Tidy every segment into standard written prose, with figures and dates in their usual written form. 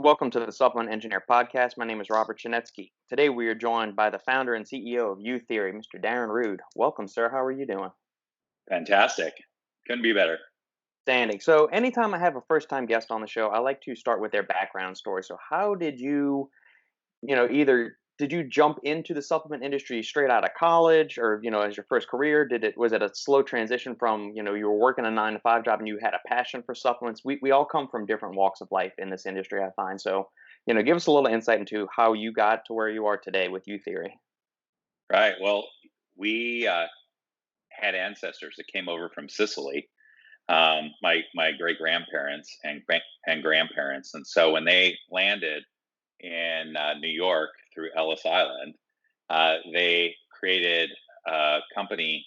Welcome to the Supplement Engineer Podcast. My name is Robert Chinetsky. Today we are joined by the founder and CEO of YouTheory, Mr. Darren Rude. Welcome, sir. How are you doing? Fantastic. Couldn't be better. Standing. So anytime I have a first-time guest on the show, I like to start with their background story. So how did you, either did you jump into the supplement industry straight out of college or, as your first career? Was it a slow transition from, you were working a 9 to 5 job and you had a passion for supplements? We all come from different walks of life in this industry, I find. So, give us a little insight into how you got to where you are today with YouTheory. Right. Well, we had ancestors that came over from Sicily, my great grandparents and grandparents, and so when they landed in New York through Ellis Island, they created a company.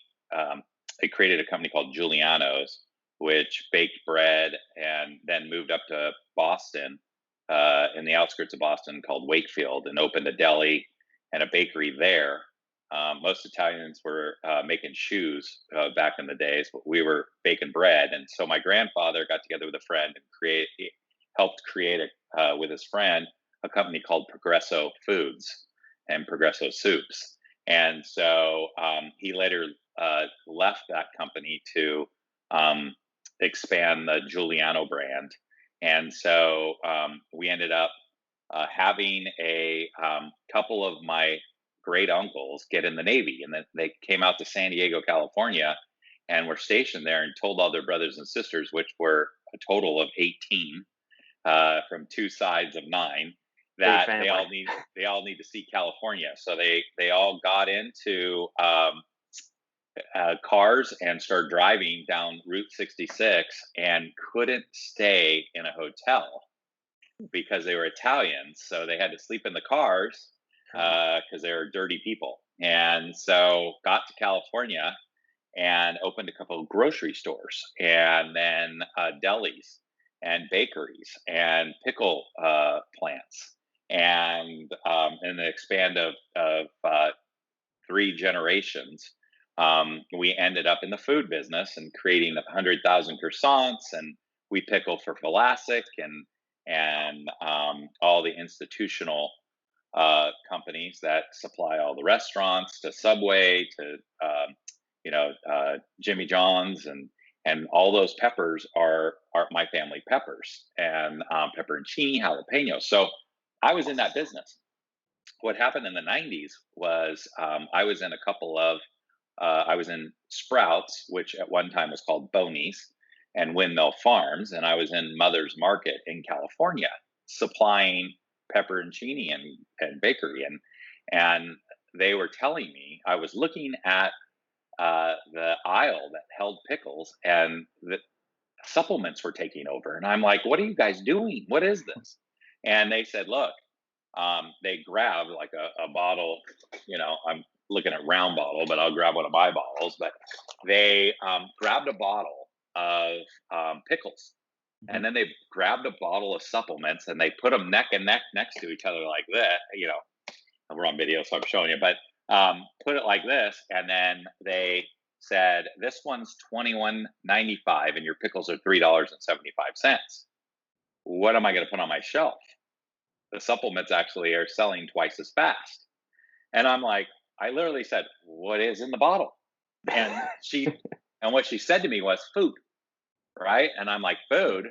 They created a company called Giuliano's, which baked bread, and then moved up to Boston, in the outskirts of Boston, called Wakefield, and opened a deli and a bakery there. Most Italians were making shoes back in the days, but we were baking bread. And so my grandfather got together with a friend and helped create with his friend a company called Progresso Foods and Progresso Soups. And so he later left that company to expand the Giuliano brand. And so we ended up having a couple of my great uncles get in the Navy, and then they came out to San Diego, California, and were stationed there, and told all their brothers and sisters, which were a total of 18 from two sides of 9, that they all need to see California. So they all got into cars and started driving down Route 66 and couldn't stay in a hotel because they were Italians. So they had to sleep in the cars because they were dirty people. And so got to California and opened a couple of grocery stores, and then delis and bakeries and pickle plants, and in the expand of 3 generations, we ended up in the food business and creating 100,000 croissants, and we pickle for Vlasic and all the institutional companies that supply all the restaurants, to Subway, to Jimmy John's, and all those peppers are my family peppers, and pepperoncini, jalapeno. So I was in that business. What happened in the 90s was I was in a couple of I was in Sprouts, which at one time was called Boney's, and Windmill Farms, and I was in Mother's Market in California, supplying pepperoncini and bakery, and they were telling me, I was looking at the aisle that held pickles, and the supplements were taking over, and I'm like, what are you guys doing? What is this? And they said, look, they grabbed like a bottle, I'm looking at round bottle, but I'll grab one of my bottles, but they grabbed a bottle of pickles. And then they grabbed a bottle of supplements, and they put them neck and neck next to each other like that. We're on video, so I'm showing you, but put it like this. And then they said, this one's $21.95 and your pickles are $3.75. What am I going to put on my shelf? The supplements actually are selling twice as fast. And I'm like, I literally said, what is in the bottle? And and what she said to me was food. Right. And I'm like, food,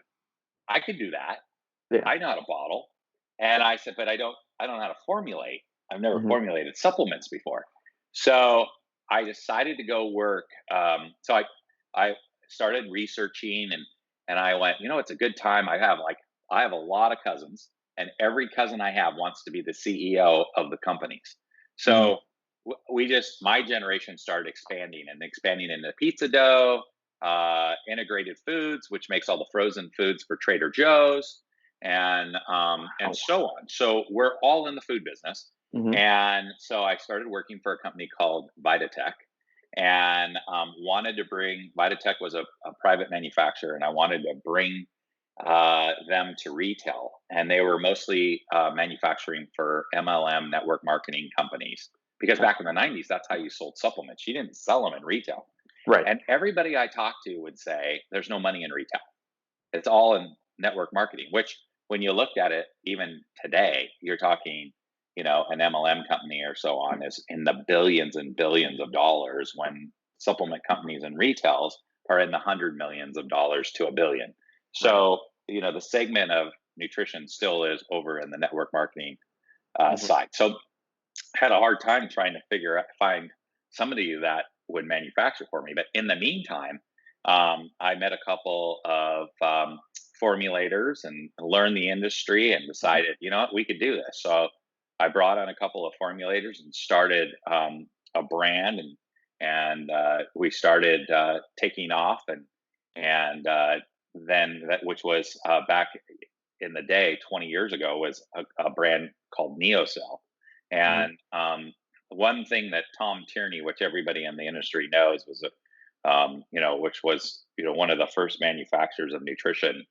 I could do that. Yeah. I know how to bottle. And I said, but I don't know how to formulate. I've never formulated supplements before. So I decided to go work. So I started researching, and I went, it's a good time. I have a lot of cousins, and every cousin I have wants to be the CEO of the companies. So my generation started expanding into pizza dough, integrated foods, which makes all the frozen foods for Trader Joe's, and so on. So we're all in the food business. And so I started working for a company called Vitatech, and Vitatech was a private manufacturer, and I wanted to bring them to retail. And they were mostly manufacturing for MLM, network marketing companies, because back in the 90s, that's how you sold supplements. You didn't sell them in retail. Right. And everybody I talked to would say, there's no money in retail. It's all in network marketing, which when you looked at it, even today, you're talking, an MLM company or so on is in the billions and billions of dollars when supplement companies and retails are in the hundred millions of dollars to a billion. Right. So, the segment of nutrition still is over in the network marketing Mhm. side. So, had a hard time trying to find somebody that would manufacture for me. But in the meantime, I met a couple of formulators and learned the industry and Mhm. decided, what, we could do this. So I brought on a couple of formulators and started a brand, and we started taking off, and then that, which was back in the day 20 years ago, was a brand called NeoCell. Mhm. And one thing that Tom Tierney, which everybody in the industry knows, was which was one of the first manufacturers of nutrition,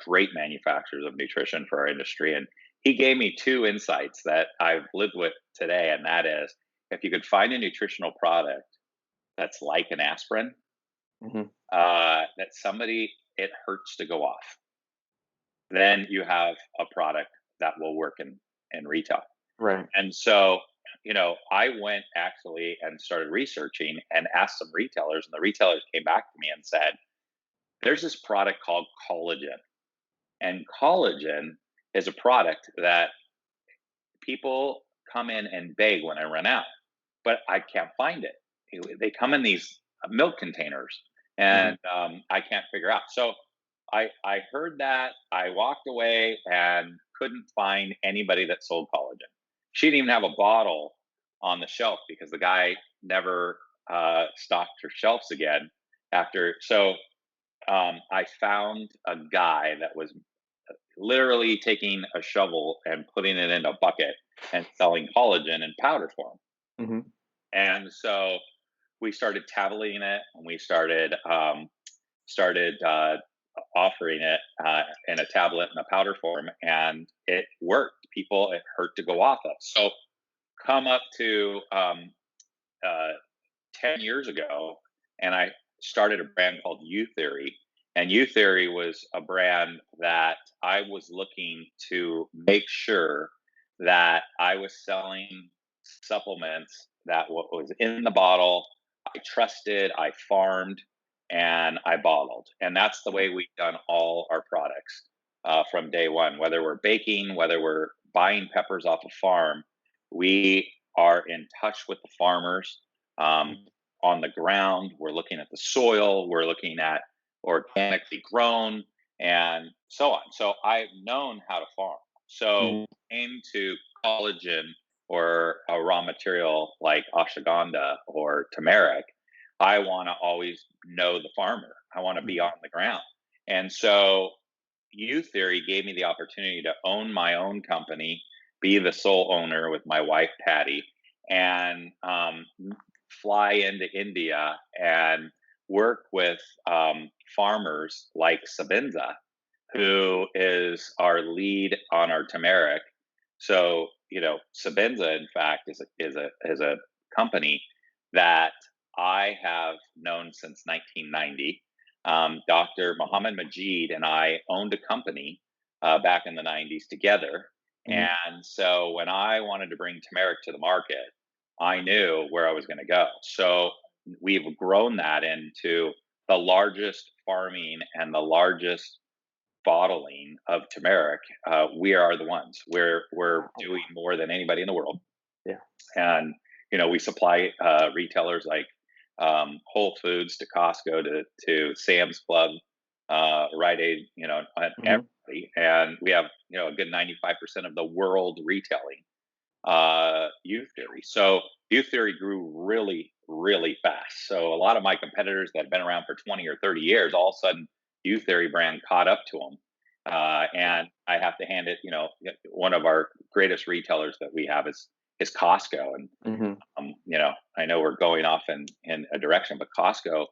great manufacturers of nutrition for our industry. And he gave me two insights that I've lived with today, and that is, if you could find a nutritional product that's like an aspirin, Mhm. that somebody it hurts to go off, then you have a product that will work in retail. Right. And so, I went actually and started researching and asked some retailers, and the retailers came back to me and said, there's this product called collagen. And collagen is a product that people come in and beg when I run out, but I can't find it. They come in these milk containers, Mhm. and I can't figure out. So I heard that. I walked away and couldn't find anybody that sold collagen. She didn't even have a bottle on the shelf because the guy never stocked her shelves again after. So I found a guy that was literally taking a shovel and putting it in a bucket and selling collagen in powder form. Mhm. And so we started tabulating it, and we started offering it in a tablet in a powder form, and it worked. People, it hurt to go off of. So come up to uh, 10 years ago, and I started a brand called YouTheory. And YouTheory was a brand that I was looking to make sure that I was selling supplements that what was in the bottle, I trusted, I farmed, and I bottled. And that's the way we've done all our products from day one. Whether we're baking, whether we're buying peppers off a farm, we are in touch with the farmers. Um, Mhm. on the ground. We're looking at the soil. We're looking at organically grown and so on. So I've known how to farm. So Mhm. came to collagen or a raw material like ashwagandha or turmeric, I want to always know the farmer. I want to be Mhm. on the ground. And so U Theory gave me the opportunity to own my own company, be the sole owner with my wife Patty, and fly into India and work with farmers like Sabinza, who is our lead on our turmeric. So Sabinza, in fact, is a company that I have known since 1990. Dr. Muhammad Majid and I owned a company back in the 90s together. Mhm. And so when I wanted to bring turmeric to the market, I knew where I was going to go. So we've grown that into the largest farming and the largest bottling of turmeric. We are the ones. We're Wow. doing more than anybody in the world, Yeah. and we supply retailers like Whole Foods to Costco to Sam's Club, Rite Aid, and Mhm. everybody. And we have a good 95% of the world retailing youth theory. So youth theory grew really, really fast. So a lot of my competitors that have been around for 20 or 30 years, all of a sudden, youth theory brand caught up to them. Yeah. And I have to hand it, one of our greatest retailers that we have is Costco. And Mhm. I know we're going off in a direction, but Costco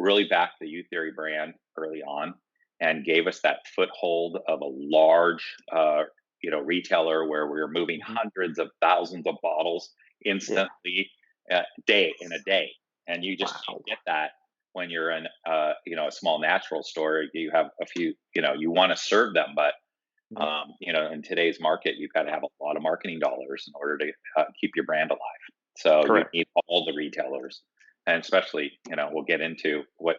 really backed the youth theory brand early on and gave us that foothold of a large retailer where we were moving Mhm. hundreds of thousands of bottles Yeah. instantly, day in a day. And you just Wow. can't get that when you're in a small natural store. You have a few, you want to serve them, but Mhm. In today's market, you've got to have a lot of marketing dollars in order to keep your brand alive. So you Correct. need all the retailers, and especially, we'll get into what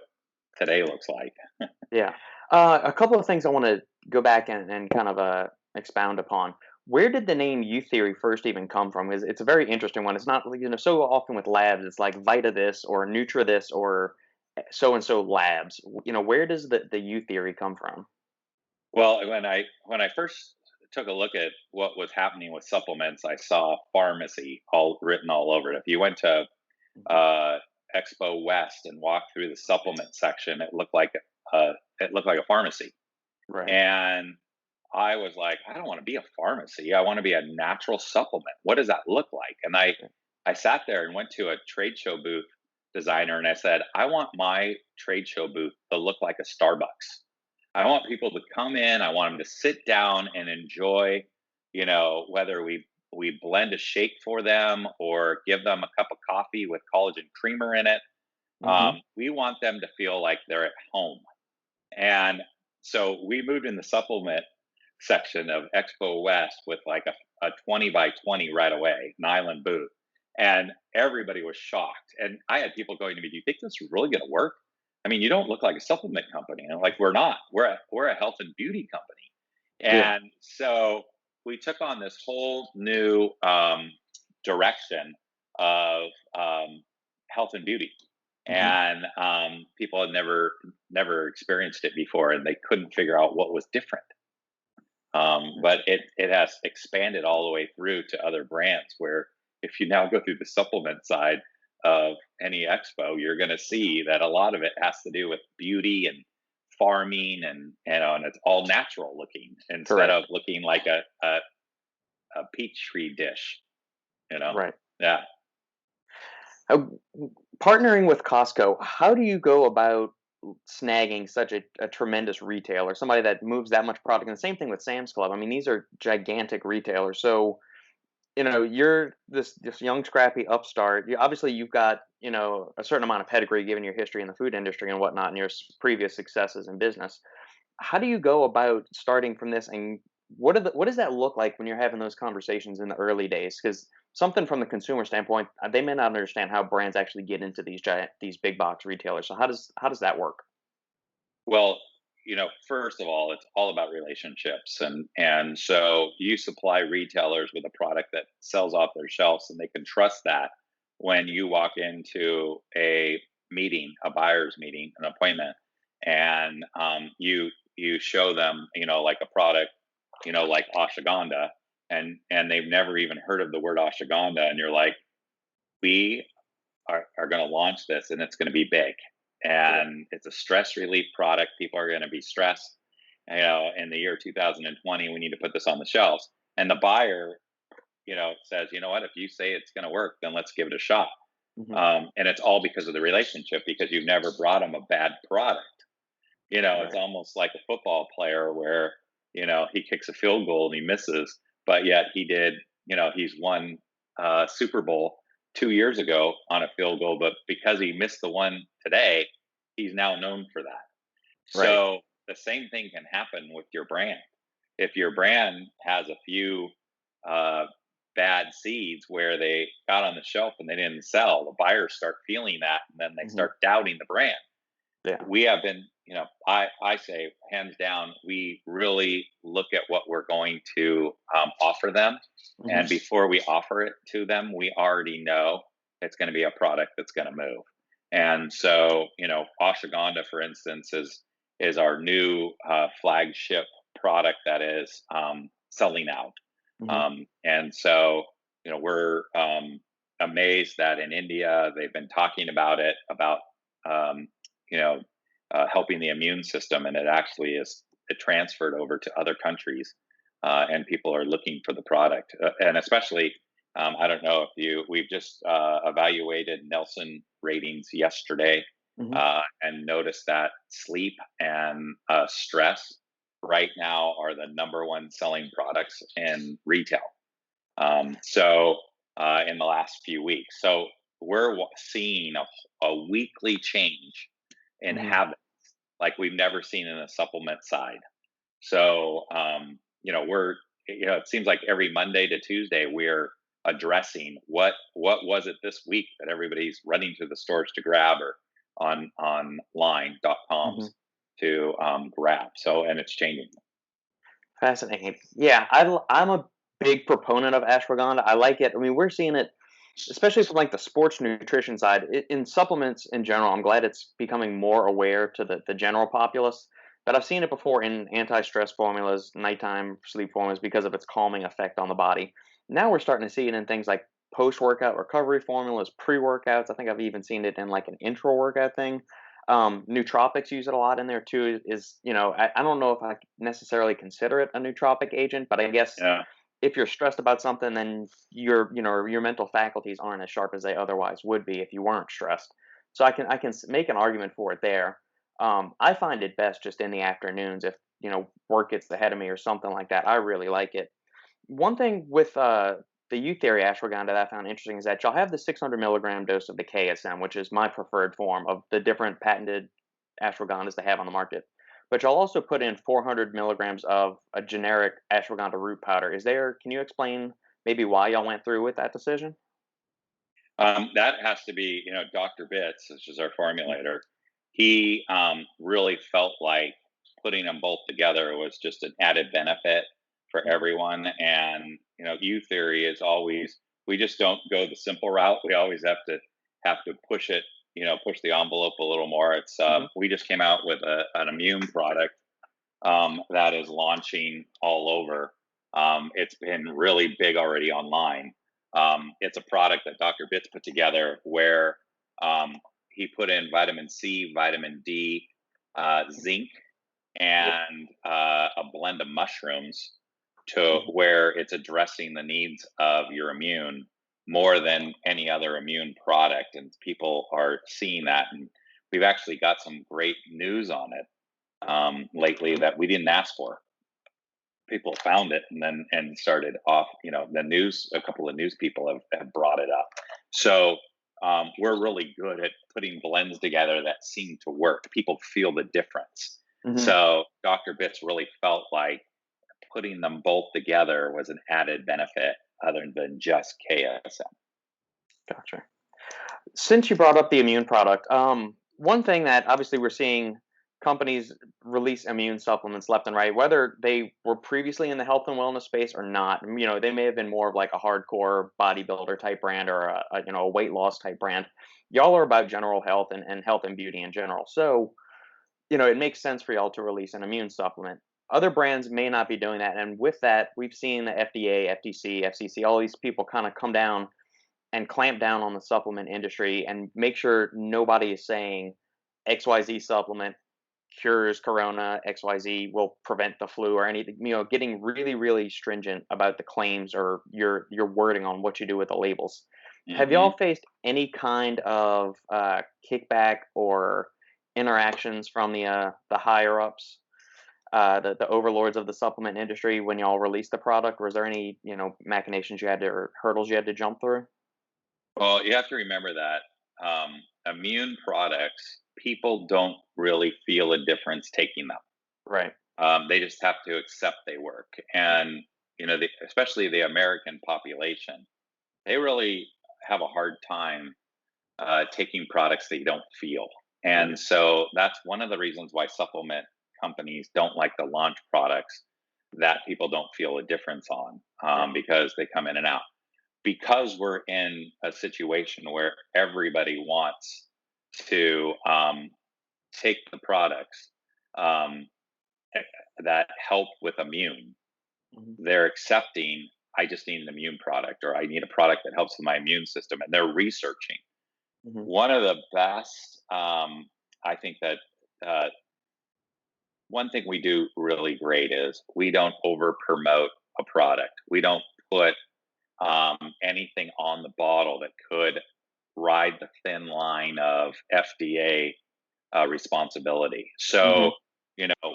today looks like. Yeah. A couple of things I want to go back and kind of expound upon. Where did the name U Theory first even come from? Because it's a very interesting one. It's not, so often with labs, it's like Vita this or Nutra this or so and so labs. Where does the U Theory come from? Well, when I first took a look at what was happening with supplements, I saw pharmacy all written all over it. If you went to Mhm. uh, Expo West and walked through the supplement section, it looked like a pharmacy. Right. And I was like, I don't want to be a pharmacy. I want to be a natural supplement. What does that look like? And I sat there and went to a trade show booth designer and I said, I want my trade show booth to look like a Starbucks. I want people to come in, I want them to sit down and enjoy, whether we blend a shake for them or give them a cup of coffee with collagen creamer in it. Hmm. We want them to feel like they're at home. And so we moved in the supplement section of Expo West with like a 20 by 20 right away, nylon booth. And everybody was shocked. And I had people going to me, do you think this is really going to work? I mean, you don't look like a supplement company. And I'm like, we're not. We're a health and beauty company. Yeah. And so we took on this whole new direction of health and beauty. Hmm. And people had never experienced it before, and they couldn't figure out what was different. But it has expanded all the way through to other brands. Where if you now go through the supplement side of any expo, you're going to see that a lot of it has to do with beauty and farming, and it's all natural looking instead Correct. of looking like a peach tree dish. You know, Right. yeah. Uh, Partnering with Costco, how do you go about snagging such a tremendous retailer, somebody that moves that much product? And the same thing with Sam's Club. I mean, these are gigantic retailers. So, you're this young, scrappy upstart. Obviously, you've got a certain amount of pedigree given your history in the food industry and whatnot, and your previous successes in business. How do you go about starting from this, and what does that look like when you're having those conversations in the early days? Because something from the consumer standpoint, they may not understand how brands actually get into these big box retailers. So how does that work? Well, first of all, it's all about relationships, and so you supply retailers with a product that sells off their shelves, and they can trust that when you walk into a meeting, a buyer's meeting, an appointment, and you show them, like a product, like ashwagandha, and they've never even heard of the word ashwagandha, and you're like, we are going to launch this and it's going to be big, Yeah. and it's a stress relief product. People are going to be stressed, in the year 2020 we need to put this on the shelves, and the buyer, says, what, if you say it's going to work, then let's give it a shot. Hmm. And it's all because of the relationship, because you've never brought them a bad product. It's Right. almost like a football player where, he kicks a field goal and he misses, but yet he's won Super Bowl 2 years ago on a field goal, but because he missed the one today, he's now known for that. Right. So the same thing can happen with your brand. If your brand has a few uh, bad seeds where they got on the shelf and they didn't sell, the buyers start feeling that, and then they Hmm. start doubting the brand. Yeah. We have been, I say hands down, we really look at what we're going to offer them. Hmm. And before we offer it to them, we already know it's going to be a product that's going to move. And so, ashwagandha, for instance, is our new flagship product that is selling out. Hmm. And so, we're amazed that in India they've been talking about it, about um, you know, helping the immune system, and it actually is it transferred over to other countries, and people are looking for the product, and especially. I don't know if we've just evaluated Nelson ratings yesterday, Hmm. and noticed that sleep and stress right now are the number one selling products in retail. In the last few weeks, so we're seeing a weekly change in Hmm. habits like we've never seen in a supplement side. So we're, it seems like every Monday to Tuesday we're addressing what was it this week that everybody's running to the stores to grab, or on online.coms Mhm. to grab. So, and it's changing. Fascinating. Yeah, I'm a big proponent of ashwagandha. I like it. I mean, we're seeing it, especially from like the sports nutrition side, in supplements in general. I'm glad it's becoming more aware to the general populace. But I've seen it before in anti-stress formulas, nighttime sleep formulas, because of its calming effect on the body. Now we're starting to see it in things like post-workout recovery formulas, pre-workouts. I think I've even seen it in like an intra-workout thing. Nootropics use it a lot in there too. I don't know if I necessarily consider it a nootropic agent, but I guess Yeah. if you're stressed about something, then your mental faculties aren't as sharp as they otherwise would be if you weren't stressed. So I can make an argument for it there. I find it best just in the afternoons if work gets ahead of me or something like that. I really like it. One thing with the YouTheory ashwagandha that I found interesting is that y'all have the 600 milligram dose of the KSM, which is my preferred form of the different patented ashwagandhas they have on the market. But y'all also put in 400 milligrams of a generic ashwagandha root powder. Can you explain maybe why y'all went through with that decision? That has to be, Dr. Bitts, which is our Mhm. formulator. He really felt like putting them both together was just an added benefit for Mhm. everyone. And U theory is always, we just don't go the simple route. We always have to push it, push the envelope a little more. It's Mhm. we just came out with an immune product that is launching all over. It's been really big already online. It's a product that Dr. Bitts put together where um, he put in vitamin C, vitamin D, zinc, Yep. and a blend of mushrooms to Mhm. where it's addressing the needs of your immune more than any other immune product. And people are seeing that. And we've actually got some great news on it lately that we didn't ask for. People found it and then and started off. The news. A couple of news people have brought it up. So we're really good at putting blends together that seem to work. People feel the difference. Mhm. So Dr. Bitts really felt like putting them both together was an added benefit other than just KSM. Gotcha. Since you brought up the immune product, one thing that obviously we're seeing companies release immune supplements left and right, whether they were previously in the health and wellness space or not. They may have been more of like a hardcore bodybuilder type brand or a weight loss type brand. Y'all are about general health and health and beauty in general. So, it makes sense for y'all to release an immune supplement. Other brands may not be doing that. And with that, we've seen the FDA, FTC, FCC, all these people kind of come down and clamp down on the supplement industry and make sure nobody is saying XYZ supplement cures corona, XYZ will prevent the flu or anything, getting really, really stringent about the claims or your wording on what you do with the labels. Have Hmm. y'all faced any kind of kickback or interactions from the higher ups, the overlords of the supplement industry when y'all released the product? Was there any machinations you had to or hurdles you had to jump through? Well, you have to remember that immune products, people don't really feel a difference taking them. Right. They just have to accept they work. And, especially the American population, they really have a hard time taking products they don't feel. Mhm. And so that's one of the reasons why supplement companies don't like to launch products that people don't feel a difference on, Yeah. because they come in and out. Because we're in a situation where everybody wants to take the products um, that help with immune, Mhm. they're accepting, I just need an immune product, or I need a product that helps with my immune system, and they're researching. Mhm. One of the best, I think that uh, one thing we do really great is we don't over promote a product. We don't put anything on the bottle that could ride the thin line of FDA responsibility. Mhm. So,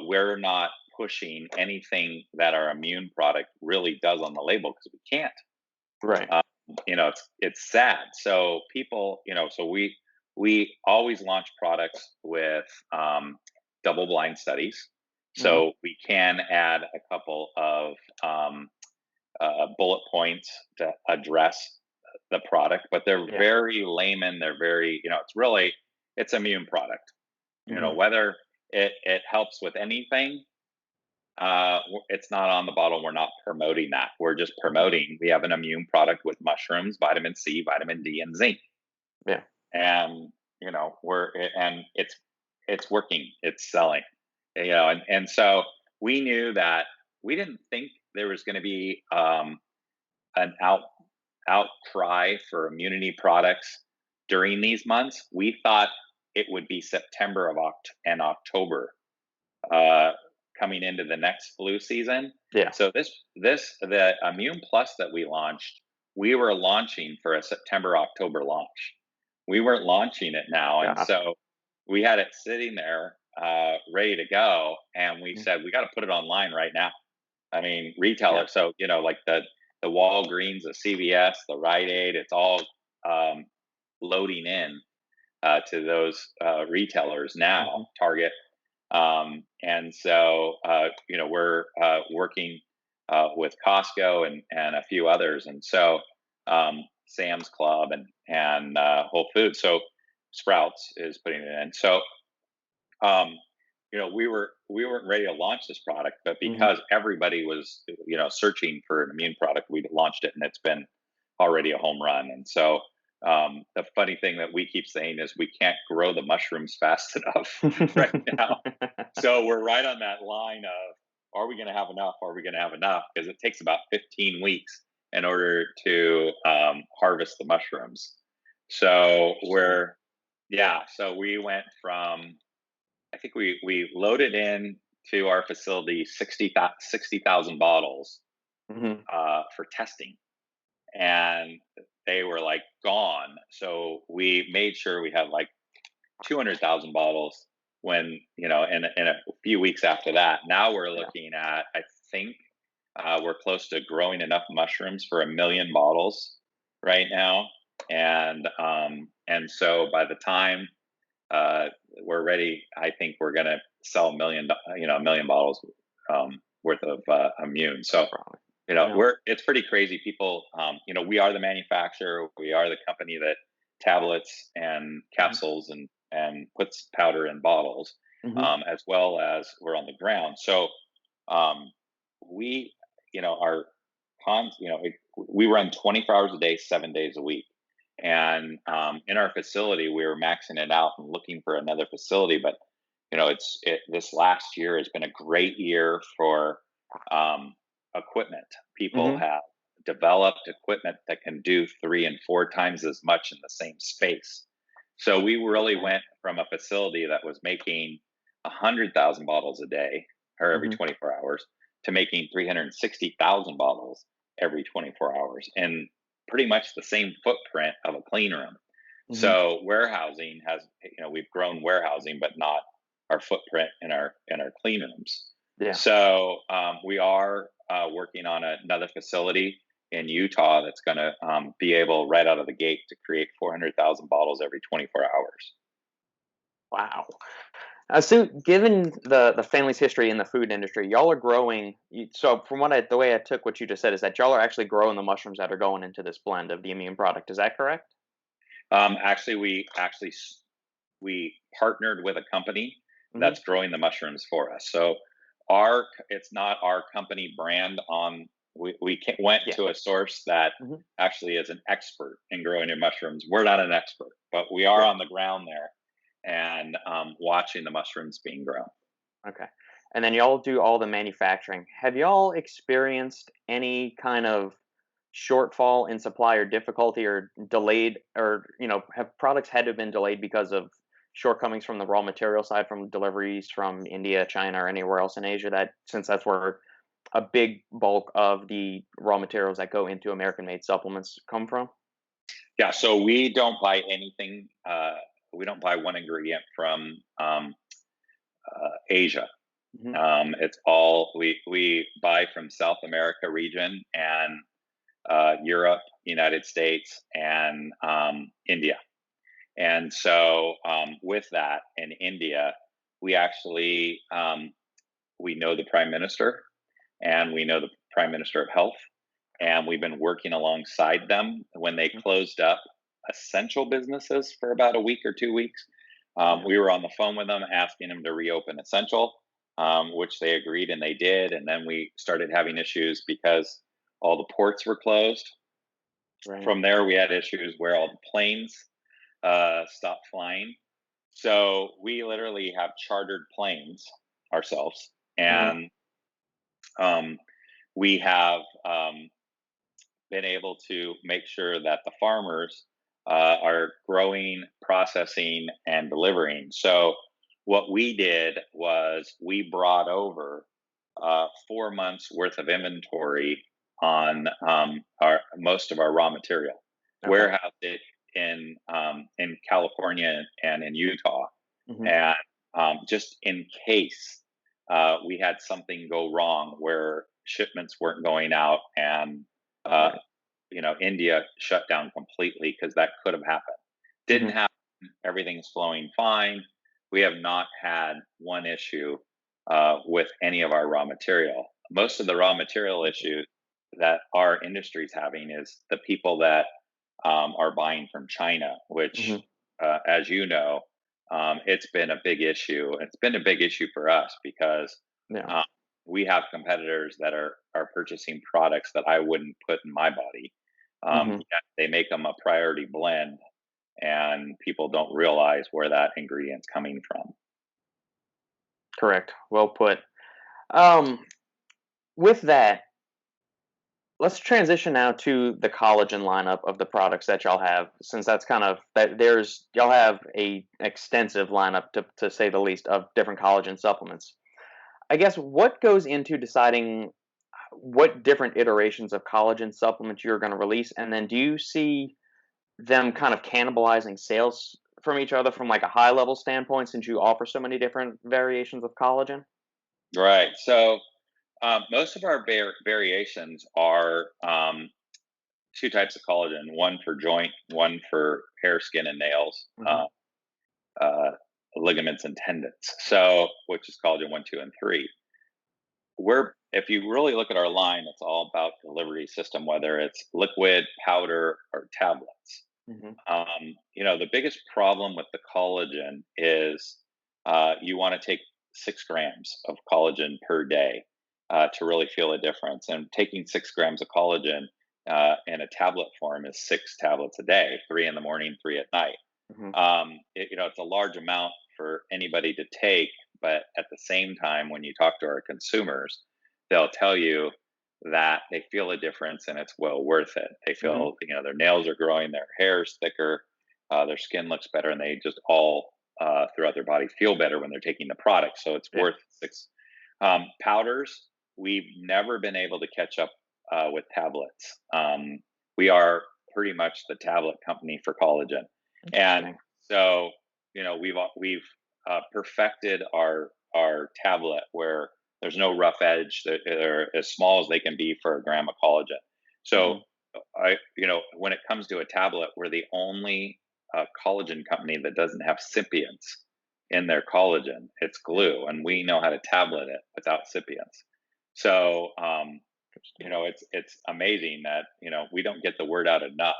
we're not pushing anything that our immune product really does on the label because we can't. Right. Uh, it's sad. So people, so we always launch products with double blind studies. Mhm. So we can add a couple of bullet points to address the product, but they're Yeah. very layman. They're very, it's immune product. Mhm. Whether it helps with anything, it's not on the bottle. We're not promoting that. We're just Mhm. promoting we have an immune product with mushrooms, vitamin C, vitamin D, and zinc, Yeah. and it's working. It's selling. And so we knew that we didn't think there was going to be an outcry for immunity products during these months. We thought it would be September and October, uh, coming into the next flu season. Yeah. So the Immune Plus that we launched, we were launching for a September October launch. We weren't launching it now, and Gotcha. so we had it sitting there, ready to go, and we Mm. said we got to put it online right now. I mean, Yeah. retailer. So like the Walgreens, the CVS, the Rite Aid, it's all um, loading in to those retailers now. Mhm. Target, and so we're working with Costco and a few others, and so Sam's Club and Whole Foods. So Sprouts is putting it in. So um, we weren't ready to launch this product, but Mhm. because everybody was searching for an immune product, we launched it, and it's been already a home run. And so the funny thing that we keep saying is we can't grow the mushrooms fast enough right now. So we're right on that line of, are we going to have enough? Are we going to have enough? Because it takes about 15 weeks in order to harvest the mushrooms. So Sweet. so we went from, I think we loaded in to our facility 60,000 bottles Mhm. for testing, and they were like gone. So we made sure we had like 200,000 bottles when, in a few weeks after that. Now we're Yeah. looking at, I think, we're close to growing enough mushrooms for 1 million bottles right now. And so by the time uh, we're ready, I think we're going to sell 1 million bottles worth of immune. So Probably. Yeah. it's pretty crazy. People, we are the manufacturer. We are the company that tablets and Mhm. capsules and puts powder in bottles, Mhm. as well as we're on the ground. So um, we, our cons, we run 24 hours a day, 7 days a week. And in our facility, we were maxing it out and looking for another facility. But this last year has been a great year for um, equipment. People Mhm. have developed equipment that can do 3 and 4 times as much in the same space. So we really Okay. went from a facility that was making 100,000 bottles a day or every Mhm. 24 hours to making 360,000 bottles every 24 hours in pretty much the same footprint of a clean room. Mhm. So warehousing we've grown warehousing, but not our footprint in our clean rooms. Yeah. So we are working on another facility in Utah that's going to be able right out of the gate to create 400,000 bottles every 24 hours. Wow. So, given the family's history in the food industry, y'all are growing. So, from the way I took what you just said is that y'all are actually growing the mushrooms that are going into this blend of the immune product. Is that correct? Actually, we partnered with a company Hmm. that's growing the mushrooms for us. So it's not our company brand on. Went Yeah. to a source that Hmm. actually is an expert in growing your mushrooms. We're not an expert, but we are Yeah. on the ground there and watching the mushrooms being grown. Okay. And then y'all do all the manufacturing. Have y'all experienced any kind of shortfall in supply or difficulty or delayed, or have products had to have been delayed because of shortcomings from the raw material side, from deliveries from India, China, or anywhere else in Asia, that since that's where a big bulk of the raw materials that go into American made supplements come from? Yeah, so we don't buy anything. We don't buy one ingredient from Asia. Hmm. It's all we buy from South America region and Europe, United States, and India. And so with that in India, we actually we know the Prime Minister and we know the Prime Minister of Health, and we've been working alongside them when they Mhm. closed up essential businesses for about a week or 2 weeks. Yeah. We were on the phone with them asking them to reopen essential, which they agreed and they did. And then we started having issues because all the ports were closed. Right. From there, we had issues where all the planes stopped flying. So we literally have chartered planes ourselves, Mhm. and um, we have been able to make sure that the farmers are growing, processing, and delivering. So, what we did was we brought over 4 months worth of inventory on our most of our raw material, Okay. warehoused it in California and in Utah, Mhm. and just in case we had something go wrong where shipments weren't going out and uh, Right. India shut down completely because that could have happened. Didn't Mhm. happen. Everything's flowing fine. We have not had one issue with any of our raw material. Most of the raw material issues that our industry is having is the people that are buying from China, which, Mhm. as you know, it's been a big issue. It's been a big issue for us because Yeah. um, we have competitors that are purchasing products that I wouldn't put in my body. Mhm. Yet they make them a priority blend, and people don't realize where that ingredient's coming from. Correct. Well put. Um, with that, let's transition now to the collagen lineup of the products that y'all have, since that's kind of that there's y'all have a extensive lineup to say the least of different collagen supplements. I guess what goes into deciding what different iterations of collagen supplements you're going to release, and then do you see them kind of cannibalizing sales from each other from like a high level standpoint since you offer so many different variations of collagen? Right. So most of our variations are two types of collagen: one for joint, one for hair, skin, and nails. Hmm. Uh, Ligaments and tendons. So, which is collagen 1, 2, and 3. We're If you really look at our line, it's all about delivery system, whether it's liquid, powder, or tablets. Hmm. The biggest problem with the collagen is you want to take 6 grams of collagen per day to really feel a difference. And taking 6 grams of collagen in a tablet form is 6 tablets a day, 3 in the morning, 3 at night. Hmm. It's a large amount for anybody to take, but at the same time, when you talk to our consumers, they'll tell you that they feel a difference and it's well worth it. They Hmm. feel, their nails are growing, their hair is thicker, their skin looks better, and they just all throughout their body feel better when they're taking the product. So it's Yeah. worth six. Powders, we've never been able to catch up with tablets. We are pretty much the tablet company for collagen, and Interesting. so we've perfected our tablet where there's no rough edge, that are as small as they can be for a gram of collagen. So Hmm. when it comes to a tablet, we're the only collagen company that doesn't have sipients in their collagen. It's Yeah. glue, and we know how to tablet it without sipients. So Interesting. it's amazing that we don't get the word out enough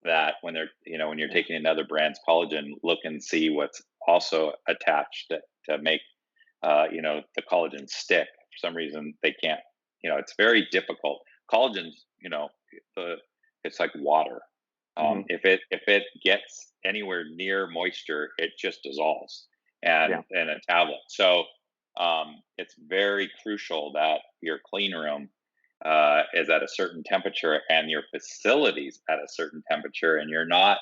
that when you're Yeah. taking another brand's collagen, look and see what's also attached to make the collagen stick. For some reason, they can't. It's very difficult. Collagen's, the it's like water. Hmm. If it gets anywhere near moisture, it just dissolves Yeah. and in a tablet. So it's very crucial that your clean room is at a certain temperature and your facilities at a certain temperature, and you're not.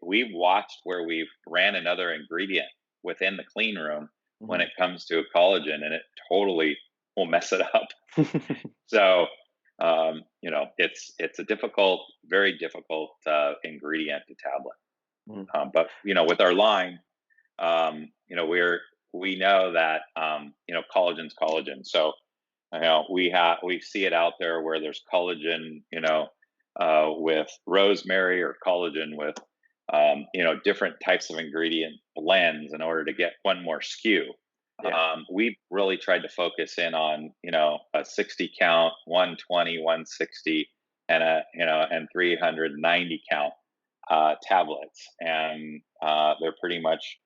We've watched where we've ran another ingredient within the clean room when Hmm. it comes to collagen, and it totally will mess it up. So, it's a difficult, very difficult ingredient to tablet. Hmm. But with our line, we know that collagen's collagen. So we see it out there where there's collagen, with rosemary, or collagen with different types of ingredient blends in order to get one more SKU. Yeah. We really tried to focus in on, a 60 count, 120, 160, and and 390 count tablets, and they're pretty much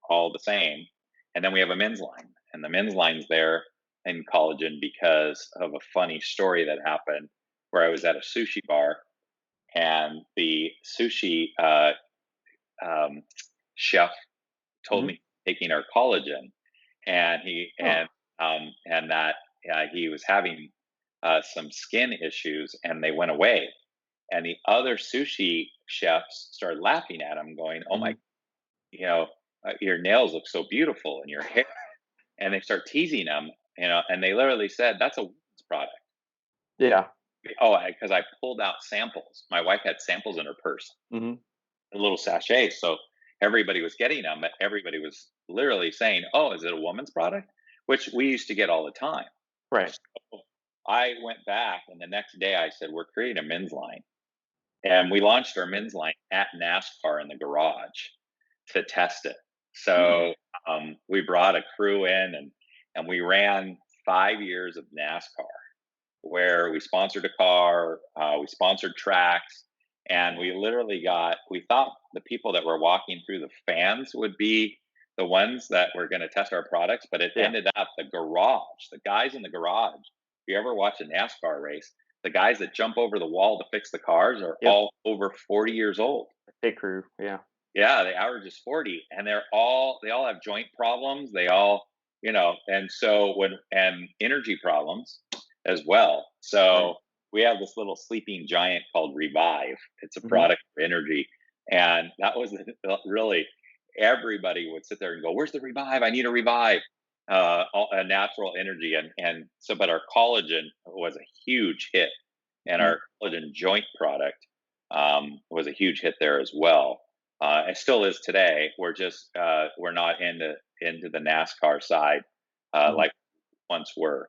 all the same. And then we have a men's line, and the men's line's there in collagen because of a funny story that happened where I was at a sushi bar, and the sushi um, chef told Mhm. me taking our collagen, and Oh. and that he was having some skin issues, and they went away. And the other sushi chefs started laughing at him, going, "Oh my, Mhm. you know, your nails look so beautiful, and your hair." And they start teasing him, and they literally said, "That's a woman's product." Yeah. Oh, because I pulled out samples. My wife had samples in her purse, Mhm. a little sachet. So everybody was getting them, but everybody was literally saying, "Oh, is it a woman's product?" Which we used to get all the time. Right. So I went back, and the next day I said, "We're creating a men's line." And we launched our men's line at NASCAR in the garage to test it. Hmm. So we brought a crew in, and we ran 5 years of NASCAR where we sponsored a car, we sponsored tracks, and Yeah. we thought the people that were walking through the fans would be the ones that were going to test our products, but it Yeah. ended up the guys in the garage. If you ever watch a NASCAR race, the guys that jump over the wall to fix the cars are Yep. all over 40 years old. Pit crew. Yeah. Yeah, the average is 40, and they all have joint problems. They all, and so when and energy problems as well. Right. So we have this little sleeping giant called Revive. It's a Mhm. product of energy, and that was really everybody would sit there and go, "Where's the Revive? I need a Revive." A natural energy, and so, but our collagen was a huge hit, and Mhm. our collagen joint product was a huge hit there as well. It still is today. We're not into the NASCAR side Mhm. like once were.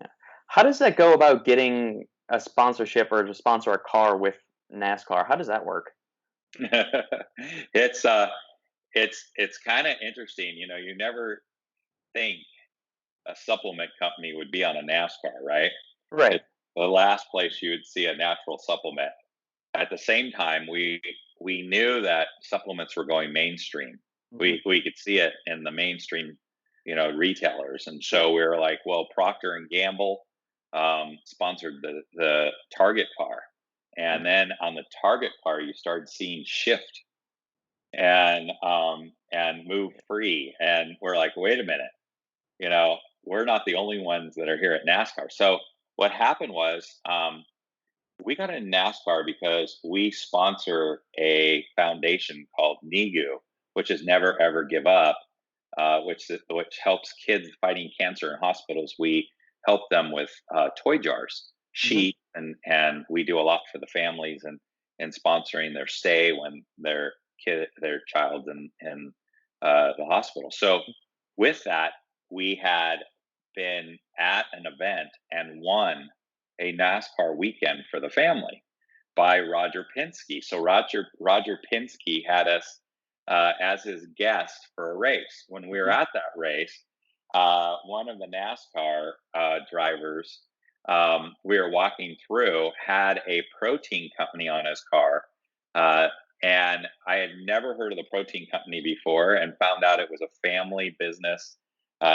Yeah. How does that go about getting a sponsorship or to sponsor a car with NASCAR? How does that work? it's uh it's kind of interesting. You never think a supplement company would be on a NASCAR, right? Right. It's the last place you would see a natural supplement. At the same time, we knew that supplements were going mainstream. Mhm. We could see it in the mainstream, retailers, and Yeah. so we were like, well, Procter and Gamble sponsored the Target car, and Mhm. then on the Target car, you started seeing Shift and Move Yeah. Free, and we're like, wait a minute, we're not the only ones that are here at NASCAR. So what happened was we got in NASCAR because we sponsor a foundation called NIGU, which is Never Ever Give Up, which helps kids fighting cancer in hospitals. We help them with toy jars, Mhm. sheet, and we do a lot for the families and sponsoring their stay when their child's in the hospital. So with that, we had been at an event and won a NASCAR weekend for the family by Roger Penske. So Roger Penske had us as his guest for a race. When we were Mhm. at that race, one of the NASCAR drivers we were walking through had a protein company on his car. Uh, and I had never heard of the protein company before and found out it was a family business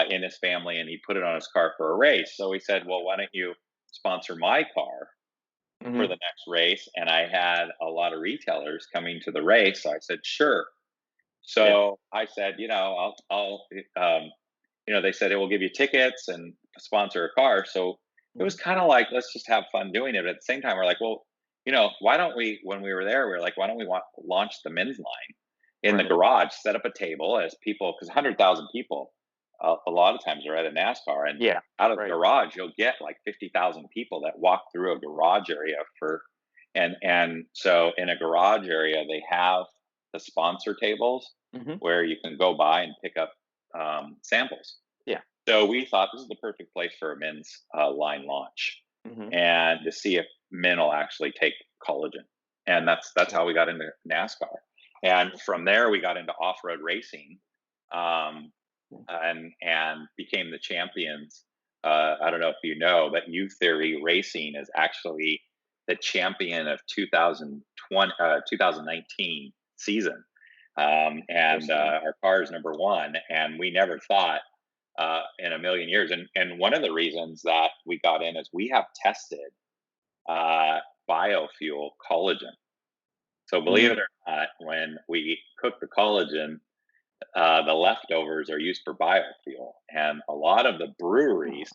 in his family, and he put it on his car for a race. So he said, well, why don't you sponsor my car for Mhm. the next race? And I had a lot of retailers coming to the race. So I said, sure. Yeah. So I said, they said it will give you tickets and sponsor a car. So it was Mhm. kind of like, let's just have fun doing it. But at the same time, we're like, well, why don't we, when we were there, we were like, why don't we launch the men's line in the Right. garage, set up a table as people, because 100,000 people a lot of times are at a NASCAR, and Yeah. out of the Right. garage, you'll get like 50,000 people that walk through a garage area and so in a garage area, they have the sponsor tables Mhm. where you can go by and pick up samples. Yeah. So we thought this is the perfect place for a men's line launch, Mhm. and to see if men will actually take collagen. And that's Yeah. how we got into NASCAR. And from there, we got into off road racing. Um, and became the champions. I don't know if you know, but YouTheory Racing is actually the champion of 2019 season. And Interesting. our car is number one. And we never thought in a million years. And one of the reasons that we got in is we have tested uh, biofuel collagen. So believe Mhm. it or not, when we cook the collagen, the leftovers are used for biofuel, and a lot of the Oh, breweries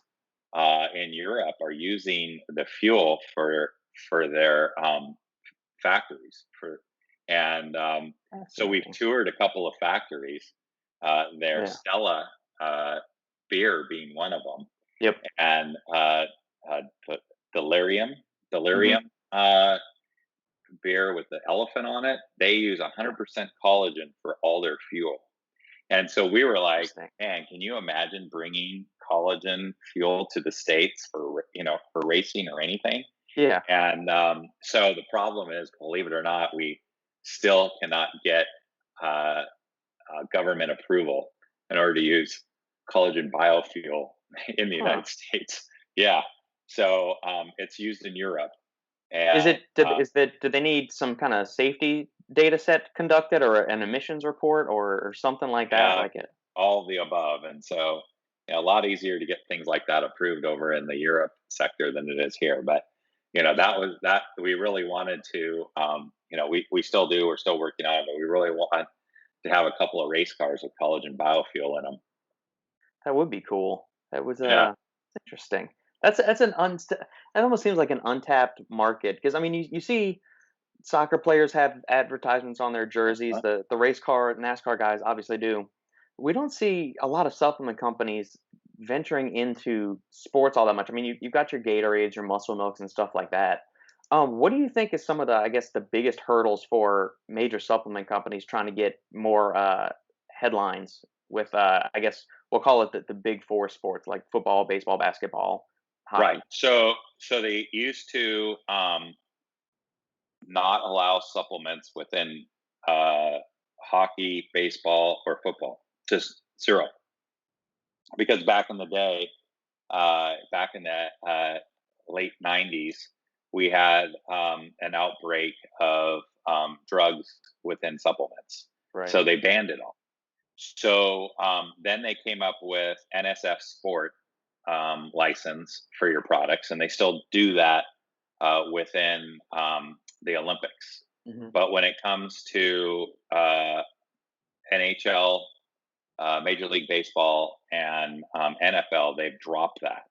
in Europe are using the fuel for their factories. So we've fascinating. toured a couple of factories. Their Yeah. Stella beer being one of them, Yep. and the delirium Mhm. delirium beer with the elephant on it. They use Yeah. 100% collagen for all their fuel. And so we were like, Interesting. man, can you imagine bringing collagen fuel to the States for racing or anything? Yeah. And so the problem is, believe it or not, we still cannot get uh, government approval in order to use collagen biofuel in the Huh. United States. Yeah. So it's used in Europe. Is And it do they need some kinda safety data set conducted or an emissions report or something like that? yeah, Like it all of the above. And so, a lot easier to get things like that approved over in the Europe sector than it is here. But that was that we really wanted to. We still do. We're still working on it, but we really want to have a couple of race cars with collagen biofuel in them. that would be cool. That was, Yeah. interesting. That's an unst that almost seems like an untapped market because I mean, you see soccer players have advertisements on their jerseys, Uh, the race car NASCAR guys obviously do. We don't see a lot of supplement companies venturing into sports all that much. I mean, you've got your Gatorades, your Muscle Milks, and stuff like that. What do you think is some of the, I guess, the biggest hurdles for major supplement companies trying to get more headlines with, I guess, we'll call it the big four sports like football, baseball, basketball, right. hockey? So they used to not allow supplements within uh, hockey, baseball, or football. Just zero. Because back in the day, back in the late '90s, we had an outbreak of drugs within supplements, Right. so they banned it all. So then they came up with NSF Sport license for your products, and they still do that within the Olympics. Hmm. But when it comes to NHL, Major League Baseball, and NFL, they've dropped that.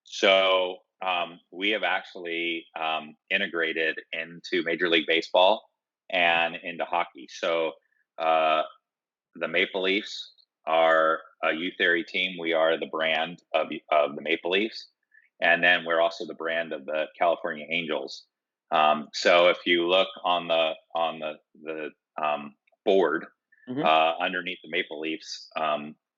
So we have actually integrated into Major League Baseball and into hockey. So uh, the Maple Leafs are a YouTheory team. We are the brand of the Maple Leafs, and then we're also the brand of the California Angels. So if you look on the board Hmm. underneath the Maple Leafs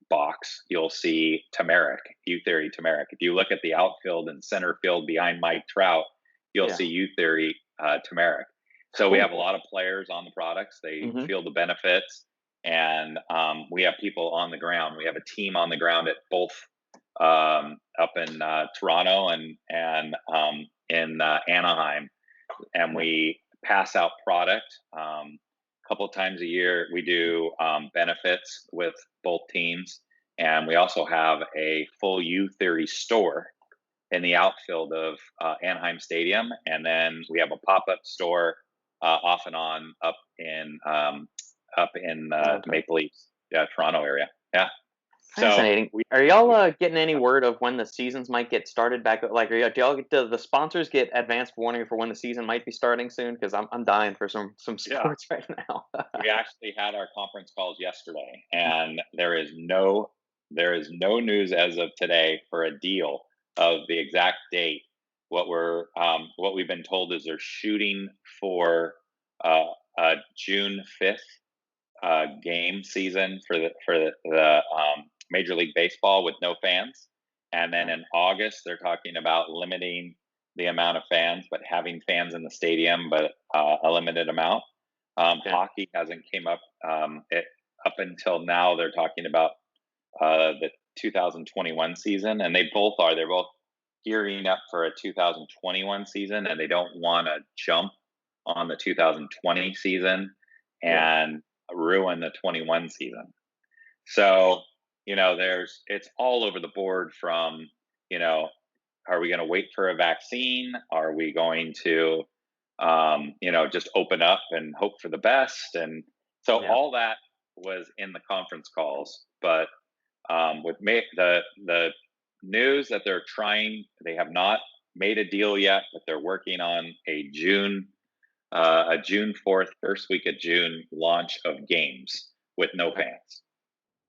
box, you'll see turmeric, YouTheory turmeric. If you look at the outfield and center field behind Mike Trout, you'll Yeah. see YouTheory turmeric. So we have a Cool. lot of players on the products. They Hmm. feel the benefits, and we have people on the ground. We have a team on the ground at both up in Toronto and in Anaheim, and Yeah. we pass out product a couple of times a year. We do benefits with both teams, and we also have a full U Theory store in the outfield of Anaheim Stadium, and then we have a pop up store off and on up in Okay. Maple Leafs, Toronto area. Yeah. So Fascinating. we Are y'all getting any word of when the seasons might get started back? Like, do y'all get the sponsors get advanced warning for when the season might be starting soon? Because I'm dying for some yeah, sports right now. we actually had our conference calls yesterday, and there is no news as of today for a deal of the exact date. What we've been told is they're shooting for uh, June 5th game season for the Major League Baseball with no fans, and then Okay. in August they're talking about limiting the amount of fans, but having fans in the stadium, but a limited amount. Okay. Hockey hasn't came up. Up until now, they're talking about the 2021 season, and they both are. They're both gearing up for a 2021 season, and they don't want to jump on the 2020 season Yeah. and ruin the 21 season. So, it's all over the board from, you know, are we going to wait for a vaccine? Are we going to, just open up and hope for the best? And so Yeah. all that was in the conference calls. But with the news that they have not made a deal yet, but they're working on a June 4th, first week of June launch of games with no Okay. fans.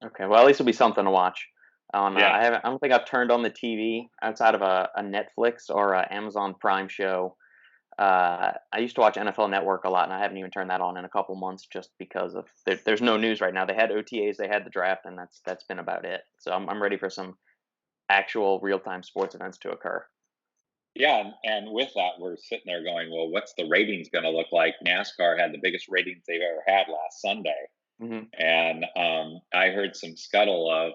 Okay. Well, at least it'll be something to watch. On Yeah. I haven't. I don't think I've turned on the TV outside of a Netflix or a Amazon Prime show. I used to watch NFL Network a lot, and I haven't even turned that on in a couple months just because there's no news right now. They had OTAs, they had the draft, and that's been about it. So I'm ready for some actual real time sports events to occur. Yeah, and with that, we're sitting there going, well, what's the ratings going to look like? NASCAR had the biggest ratings they've ever had last Sunday. Hmm. And I heard some scuttle of,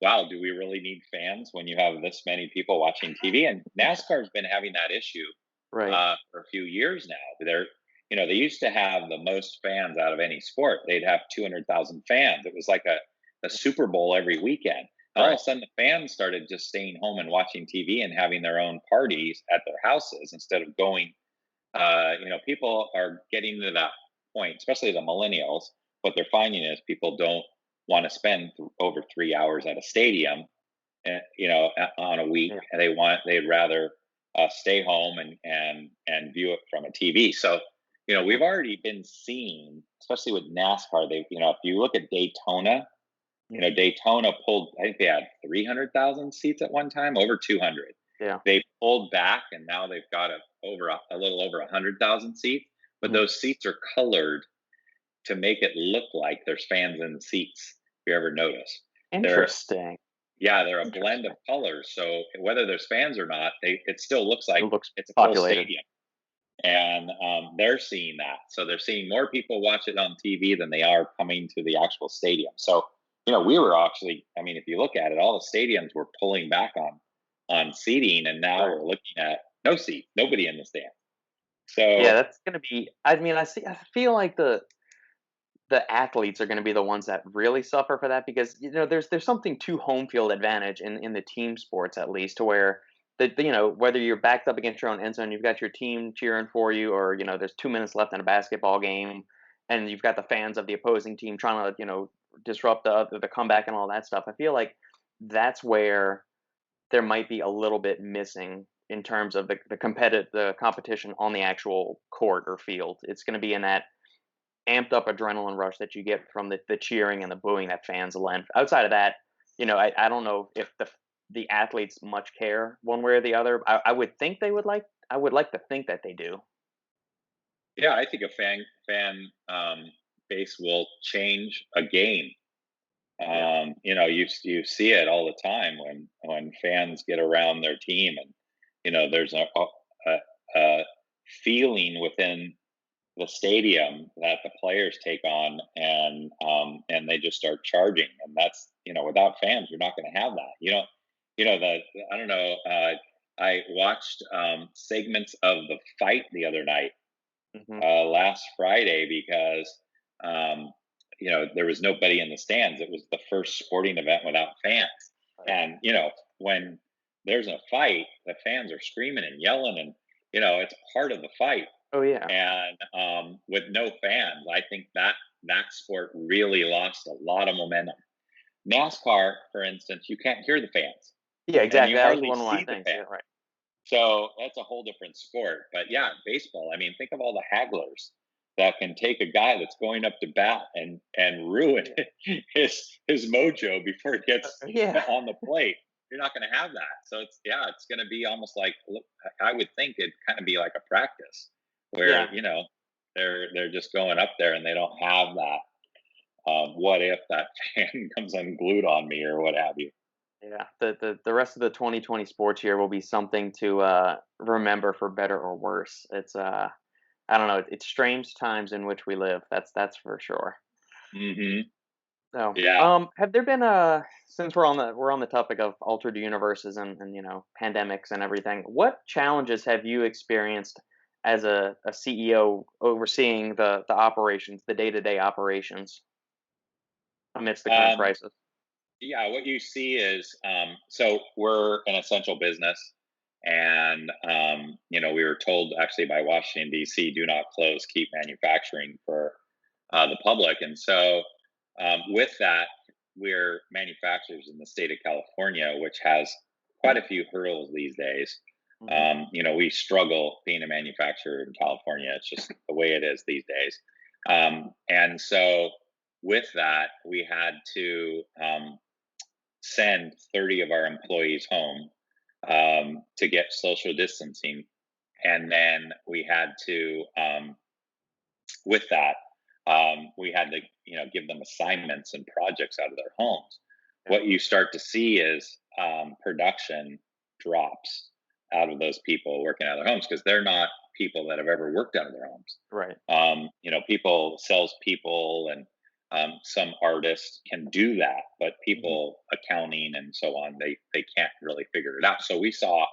wow, do we really need fans when you have this many people watching TV? And NASCAR's been having that issue Right. for a few years now. They used to have the most fans out of any sport. They'd have 200,000 fans. It was like a Super Bowl every weekend. And all Right. of a sudden, the fans started just staying home and watching TV and having their own parties at their houses instead of going. People are getting to that point, especially the millennials. What they're finding is people don't want to spend over 3 hours at a stadium, on a week, Yeah. and they'd rather stay home and view it from a TV. So, we've already been seeing, especially with NASCAR. If you look at Daytona, Mhm. Daytona pulled. I think they had 300,000 seats at one time, over 200. Yeah. They pulled back, and now they've got a little over 100,000 seats. But Mhm. those seats are colored to make it look like there's fans in the seats. If you ever notice, they're Interesting. yeah, they're a blend of Interesting. colors. So whether there's fans or not, it still looks It like looks it's a full populated. stadium. And they're seeing that. So they're seeing more people watch it on TV than they are coming to the actual stadium. So, we were actually, I mean, if you look at it, all the stadiums were pulling back on seating, and now Right. we're looking at no seat, nobody in the stand. Yeah, So that's gonna be. I mean, I feel like the athletes are going to be the ones that really suffer for that because there's something to home field advantage in the team sports at least to where whether you're backed up against your own end zone, you've got your team cheering for you, or there's 2 minutes left in a basketball game, and you've got the fans of the opposing team trying to disrupt the comeback and all that stuff. I feel like that's where there might be a little bit missing in terms of the competition on the actual court or field. It's going to be in that amped up adrenaline rush that you get from the cheering and the booing that fans lend. Outside of that, I don't know if the athletes much care one way or the other. I would think they would like. I would like to think that they do. yeah, I think a fan base will change a game. Yeah. You see it all the time when fans get around their team, and there's a feeling within the stadium that the players take on, and they just start charging, and that's without fans you're not going to have that. The I don't know. I watched segments of the fight the other night, Hmm. last Friday, because there was nobody in the stands. It was the first sporting event without fans, Right. and when there's a fight, the fans are screaming and yelling, and it's part of the fight. Oh yeah. And with no fans, I think that sport really lost a lot of momentum. NASCAR, for instance, you can't hear the fans, Yeah. and Exactly. you That was hardly one of my see the things. Yeah. fans. Right. So that's a whole different sport. But yeah, baseball. I mean, think of all the hagglers that can take a guy that's going up to bat and ruin Yeah. his mojo before it gets Yeah. on the plate. You're not going to have that. So it's going to be almost like, I would think it'd kind of be like a practice where Yeah. they're just going up there and they don't have that. What if that fan comes unglued on me or what have you? Yeah. The rest of the 2020 sports year will be something to remember for better or worse. It's I don't know. It's strange times in which we live. That's for sure. Hmm. No. Yeah. Have there been since we're on the topic of altered universes and pandemics and everything, what challenges have you experienced as a CEO overseeing the operations, the day-to-day operations amidst the current Um, crisis? yeah, what you see is so we're an essential business, and we were told actually by Washington D.C. do not close, keep manufacturing for the public, and so with that, we're manufacturers in the state of California, which has quite a few hurdles these days. Hmm. We struggle being a manufacturer in California. It's just the way it is these days. And so, with that, we had to send 30 of our employees home to get social distancing. And then we had to, with that, we had to, give them assignments and projects out of their homes. Yeah. What you start to see is production drops out of those people working out of their homes because they're not people that have ever worked out of their homes. Right. People, salespeople, and some artists can do that, but Hmm. people, accounting and so on, they can't really figure it out. So we saw,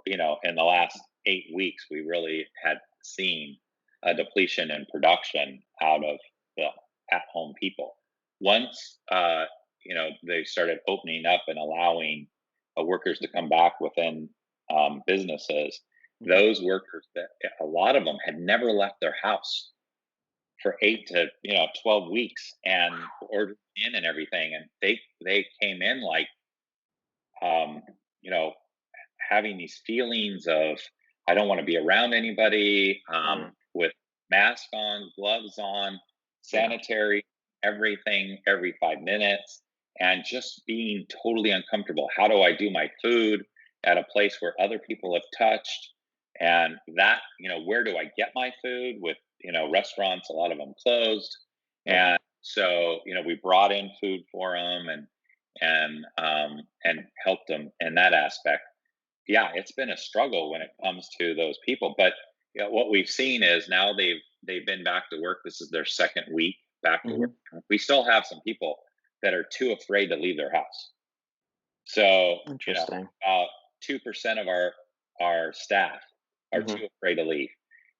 in the last 8 weeks, we really had seen a depletion in production out of the at-home people. Once they started opening up and allowing workers to come back within businesses, Hmm. those workers, that a lot of them had never left their house for 8 to 12 weeks and ordered in and everything, and they came in like um, you know having these feelings of I don't want to be around anybody, Hmm. with mask on, gloves on, Yeah. sanitary, everything every 5 minutes, and just being totally uncomfortable. How do I do my food at a place where other people have touched? And that, where do I get my food with, restaurants, a lot of them closed. Yeah. And so, we brought in food for them and helped them in that aspect. Yeah, it's been a struggle when it comes to those people. But what we've seen is now they've been back to work. This is their second week back to work. Hmm. We still have some people that are too afraid to leave their house. So Interesting. about 2% of our staff are Hmm. too afraid to leave,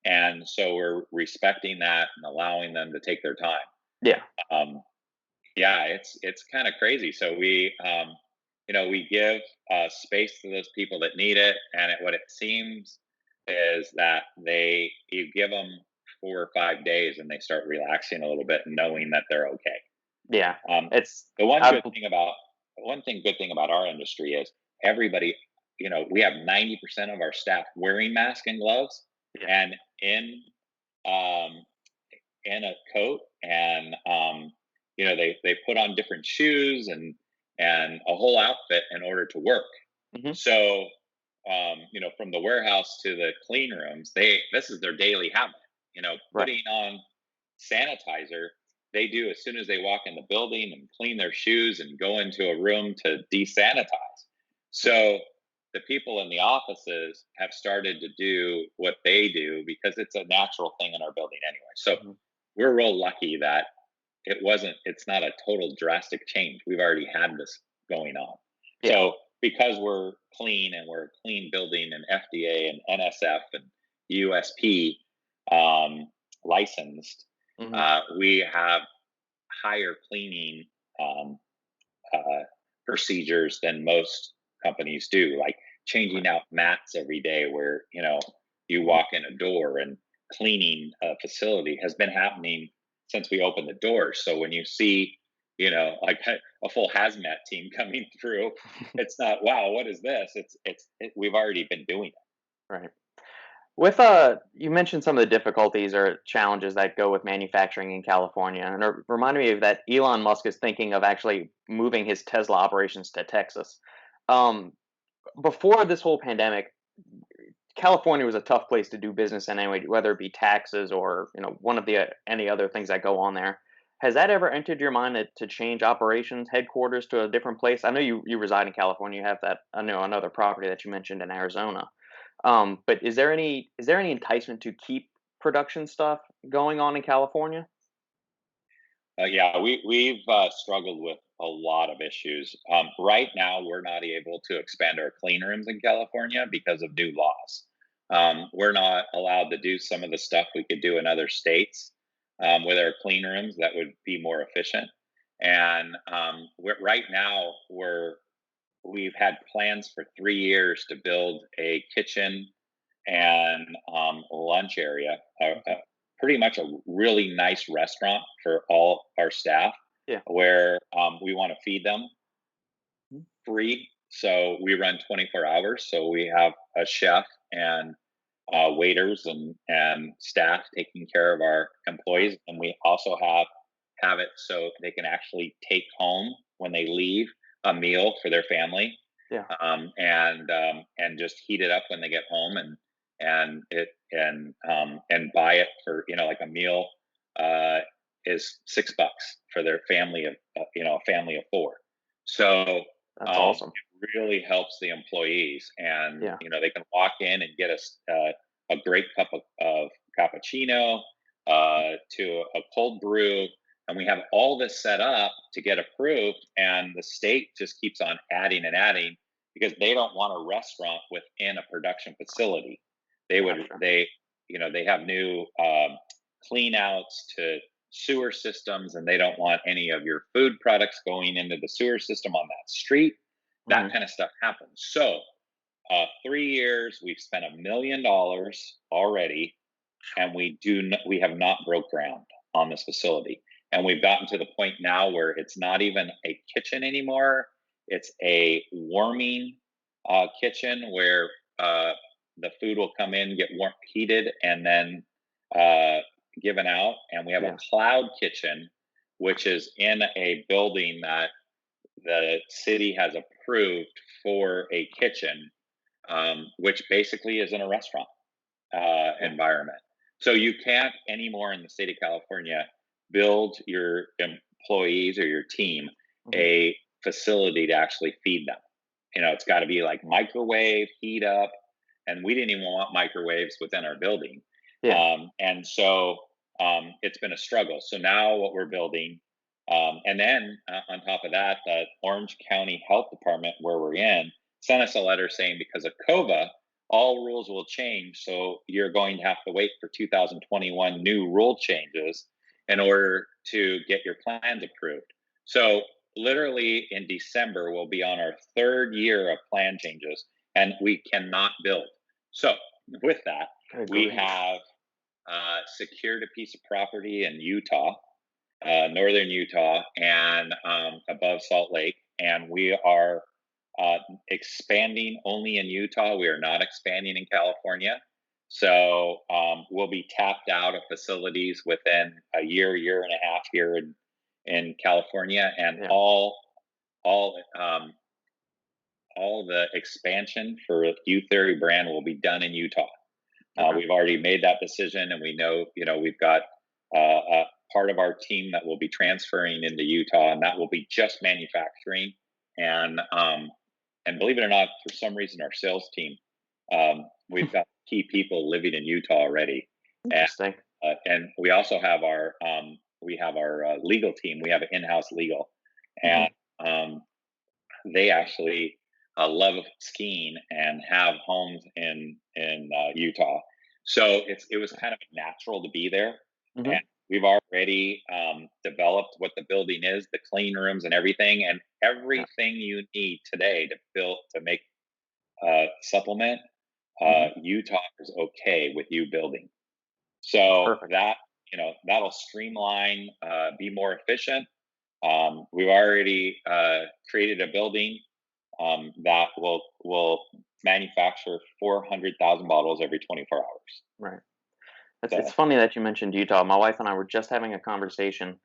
and so we're respecting that and allowing them to take their time. Yeah. Um, yeah, it's kind of crazy. So we give space to those people that need it, and what it seems is that you give them 4 or 5 days, and they start relaxing a little bit, and knowing that they're okay. Yeah. Um, It's the one I. good thing about good thing about our industry is everybody. We have 90% of our staff wearing masks and gloves, Yeah. and um, in a coat, and they put on different shoes and a whole outfit in order to work. Hmm. So from the warehouse to the clean rooms, this is their daily habit. Right. Putting on sanitizer, they do as soon as they walk in the building and clean their shoes and go into a room to desanitize. Yeah. So the people in the offices have started to do what they do because it's a natural thing in our building anyway. So Hmm. we're real lucky that it's not a total drastic change. We've already had this going on. Yeah. So because we're clean and we're a clean building and FDA and NSF and USP licensed, Hmm. we have higher cleaning um, uh, procedures than most companies do, like Right. changing out mats every day where you Hmm. walk in a door, and cleaning a facility has been happening since we opened the doors. So when you see like a full hazmat team coming through, it's not, wow, what is this? We've already been doing it. Right. With you mentioned some of the difficulties or challenges that go with manufacturing in California, and it reminded me of that Elon Musk is thinking of actually moving his Tesla operations to Texas. Um, Before this whole pandemic, California was a tough place to do business in anyway, whether it be taxes or one of the any other things that go on there. Has that ever entered your mind to change operations headquarters to a different place? I know you reside in California. You have that I know another property that you mentioned in Arizona. But is there any enticement to keep production stuff going on in California? Yeah, we've struggled with a lot of issues. Right now, we're not able to expand our clean rooms in California because of new laws. We're not allowed to do some of the stuff we could do in other states with our clean rooms that would be more efficient. And right now, we've had plans for 3 years to build a kitchen and lunch area, Okay. pretty much a really nice restaurant for all our staff, Yeah. where we want to feed them Mhm. free. So we run 24 hours. So we have a chef and waiters and staff taking care of our employees, and we also have it so they can actually take home when they leave a meal for their family, Yeah. and just heat it up when they get home, and buy it for, like a meal uh, is $6 for their family of, a family of four. So That's awesome. it really helps the employees, and Yeah. they can walk in and get a great cup of cappuccino, to a cold brew, and we have all this set up to get approved, and the state just keeps on adding and adding because they don't want a restaurant within a production facility. Gotcha. They have new clean outs to sewer systems, and they don't want any of your food products going into the sewer system on that street. That Hmm. kind of stuff happens. So 3 years, we've spent $1 million already, and we have not broke ground on this facility. And we've gotten to the point now where it's not even a kitchen anymore. It's a warming kitchen where the food will come in, get warm, heated, and then uh, given out. And we have a Yeah. cloud kitchen, which is in a building that the city has approved for a kitchen, which basically is in a restaurant Yeah. environment. So you can't anymore in the state of California build your employees or your team Hmm. a facility to actually feed them. It's got to be like microwave, heat up, and we didn't even want microwaves within our building. Yeah. And so it's been a struggle. So now what we're building, and then on top of that, the Orange County Health Department, where we're in, sent us a letter saying because of COVA, all rules will change. So you're going to have to wait for 2021 new rule changes in order to get your plans approved. So literally in December, we'll be on our third year of plan changes, and we cannot build. So with that, Good we grief. have secured a piece of property in Utah, northern Utah, and above Salt Lake, and we are uh, expanding only in Utah. We are not expanding in California. So we'll be tapped out of facilities within a year and a half here in California, and Yeah. all the expansion for YouTheory brand will be done in Utah. Okay. We've already made that decision, and we know, we've got a part of our team that will be transferring into Utah, and that will be just manufacturing. And believe it or not, for some reason, our sales team, we've got key people living in Utah already, and Interesting. and we have our legal team. We have an in-house legal, and Hmm. um, they actually love skiing and have homes in Utah. So it was kind of natural to be there, and Hmm. we've already developed what the building is, the clean rooms, and everything, and Yeah. everything you need today to make supplement. Hmm. Utah is okay with you building, so Perfect. that'll streamline, be more efficient. We've already created a building that will manufacture 400,000 bottles every 24 hours. Right. It's So, funny that you mentioned Utah. My wife and I were just having a conversation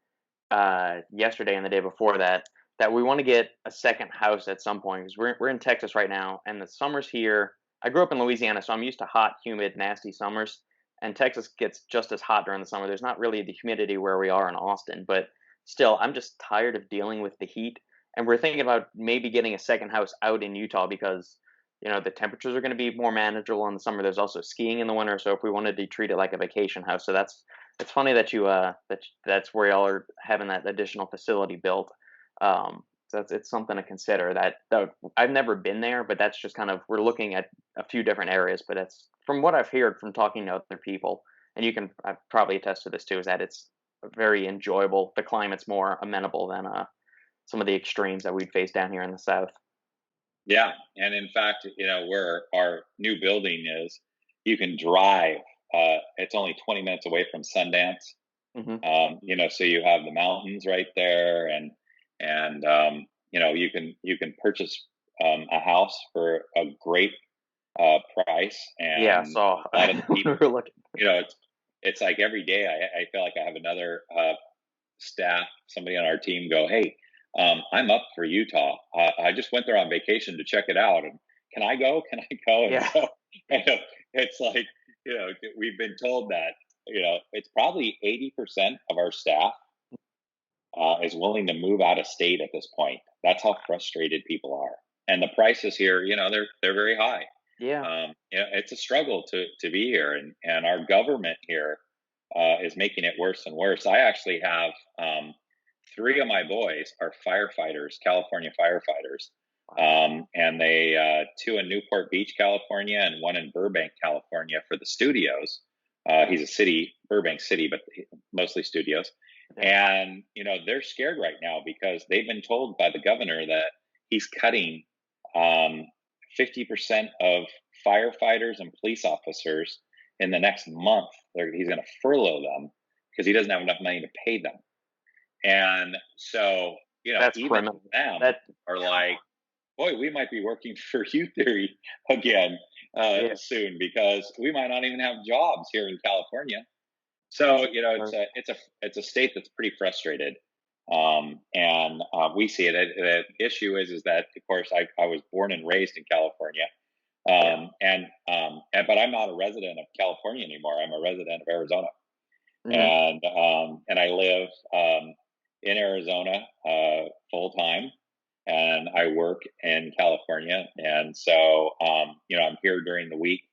yesterday and the day before that we want to get a second house at some point because we're in Texas right now, and the summers here. I grew up in Louisiana, so I'm used to hot, humid, nasty summers. And Texas gets just as hot during the summer. There's not really the humidity where we are in Austin, but still, I'm just tired of dealing with the heat. And we're thinking about maybe getting a second house out in Utah because the temperatures are going to be more manageable in the summer. There's also skiing in the winter, so if we wanted to treat it like a vacation house, so that's It's funny that that's where y'all are having that additional facility built. So it's something to consider. That I've never been there, but that's just kind of we're looking at a few different areas. But it's from what I've heard from talking to other people, and you can I probably attest to this too, is that it's very enjoyable. The climate's more amenable than some of the extremes that we'd face down here in the south. Yeah, and in fact, where our new building is, you can drive. It's only 20 minutes away from Sundance. Hmm. So you have the mountains right there, and you can purchase a house for a great price, Yeah, I and saw a lot of the when we people, were looking. it's like every day I feel like I have another staff, somebody on our team go, hey, I'm up for Utah. I just went there on vacation to check it out, and can I go? Can I go? And Yeah, so it's like we've been told that it's probably 80% of our staff is willing to move out of state at this point. That's how frustrated people are, and the prices here, they're very high. yeah. It's a struggle to be here, and our government here is making it worse and worse. I actually have three of my boys are firefighters, California firefighters, Wow. and they two in Newport Beach, California, and one in Burbank, California, for the studios. He's a city, Burbank City, but mostly studios. Yeah. And they're scared right now because they've been told by the governor that he's cutting 50% of firefighters and police officers in the next month. He's going to furlough them because he doesn't have enough money to pay them. And so, That's even criminal. them That are like, boy, we might be working for You Theory again yeah. soon because we might not even have jobs here in California. So, Or- it's a state that's pretty frustrated. And we see it. The issue is that, of course, I was born and raised in California. Yeah. But I'm not a resident of California anymore. I'm a resident of Arizona, Hmm. and I live in Arizona full time, and I work in California, and so I'm here during the week,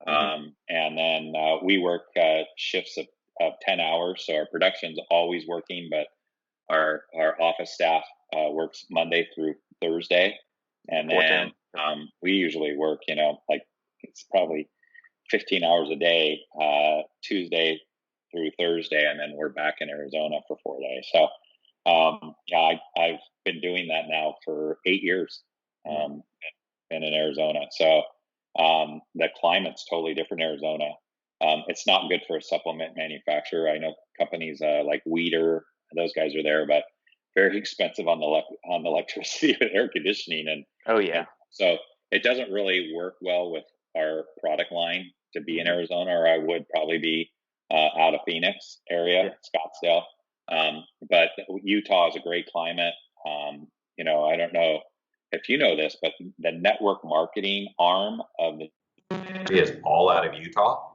Hmm. and then we work shifts of 10 hours, so our production's always working, but our office staff works Monday through Thursday, and then 410. we usually work, like it's probably 15 hours a day, Tuesday through Thursday, and then we're back in Arizona for 4 days. So, yeah, I've been doing that now for 8 years, Mhm. um, been in Arizona. So, the climate's totally different in Arizona. It's not good for a supplement manufacturer. I know companies like Weeder, those guys are there, but very expensive on the electricity and air conditioning, Oh and yeah. so it doesn't really work well with our product line to be in Hmm. Arizona, or I would probably be out of Phoenix area, Yeah. Scottsdale. But Utah is a great climate. I don't know if you know this, but the network marketing arm of the is all out of Utah.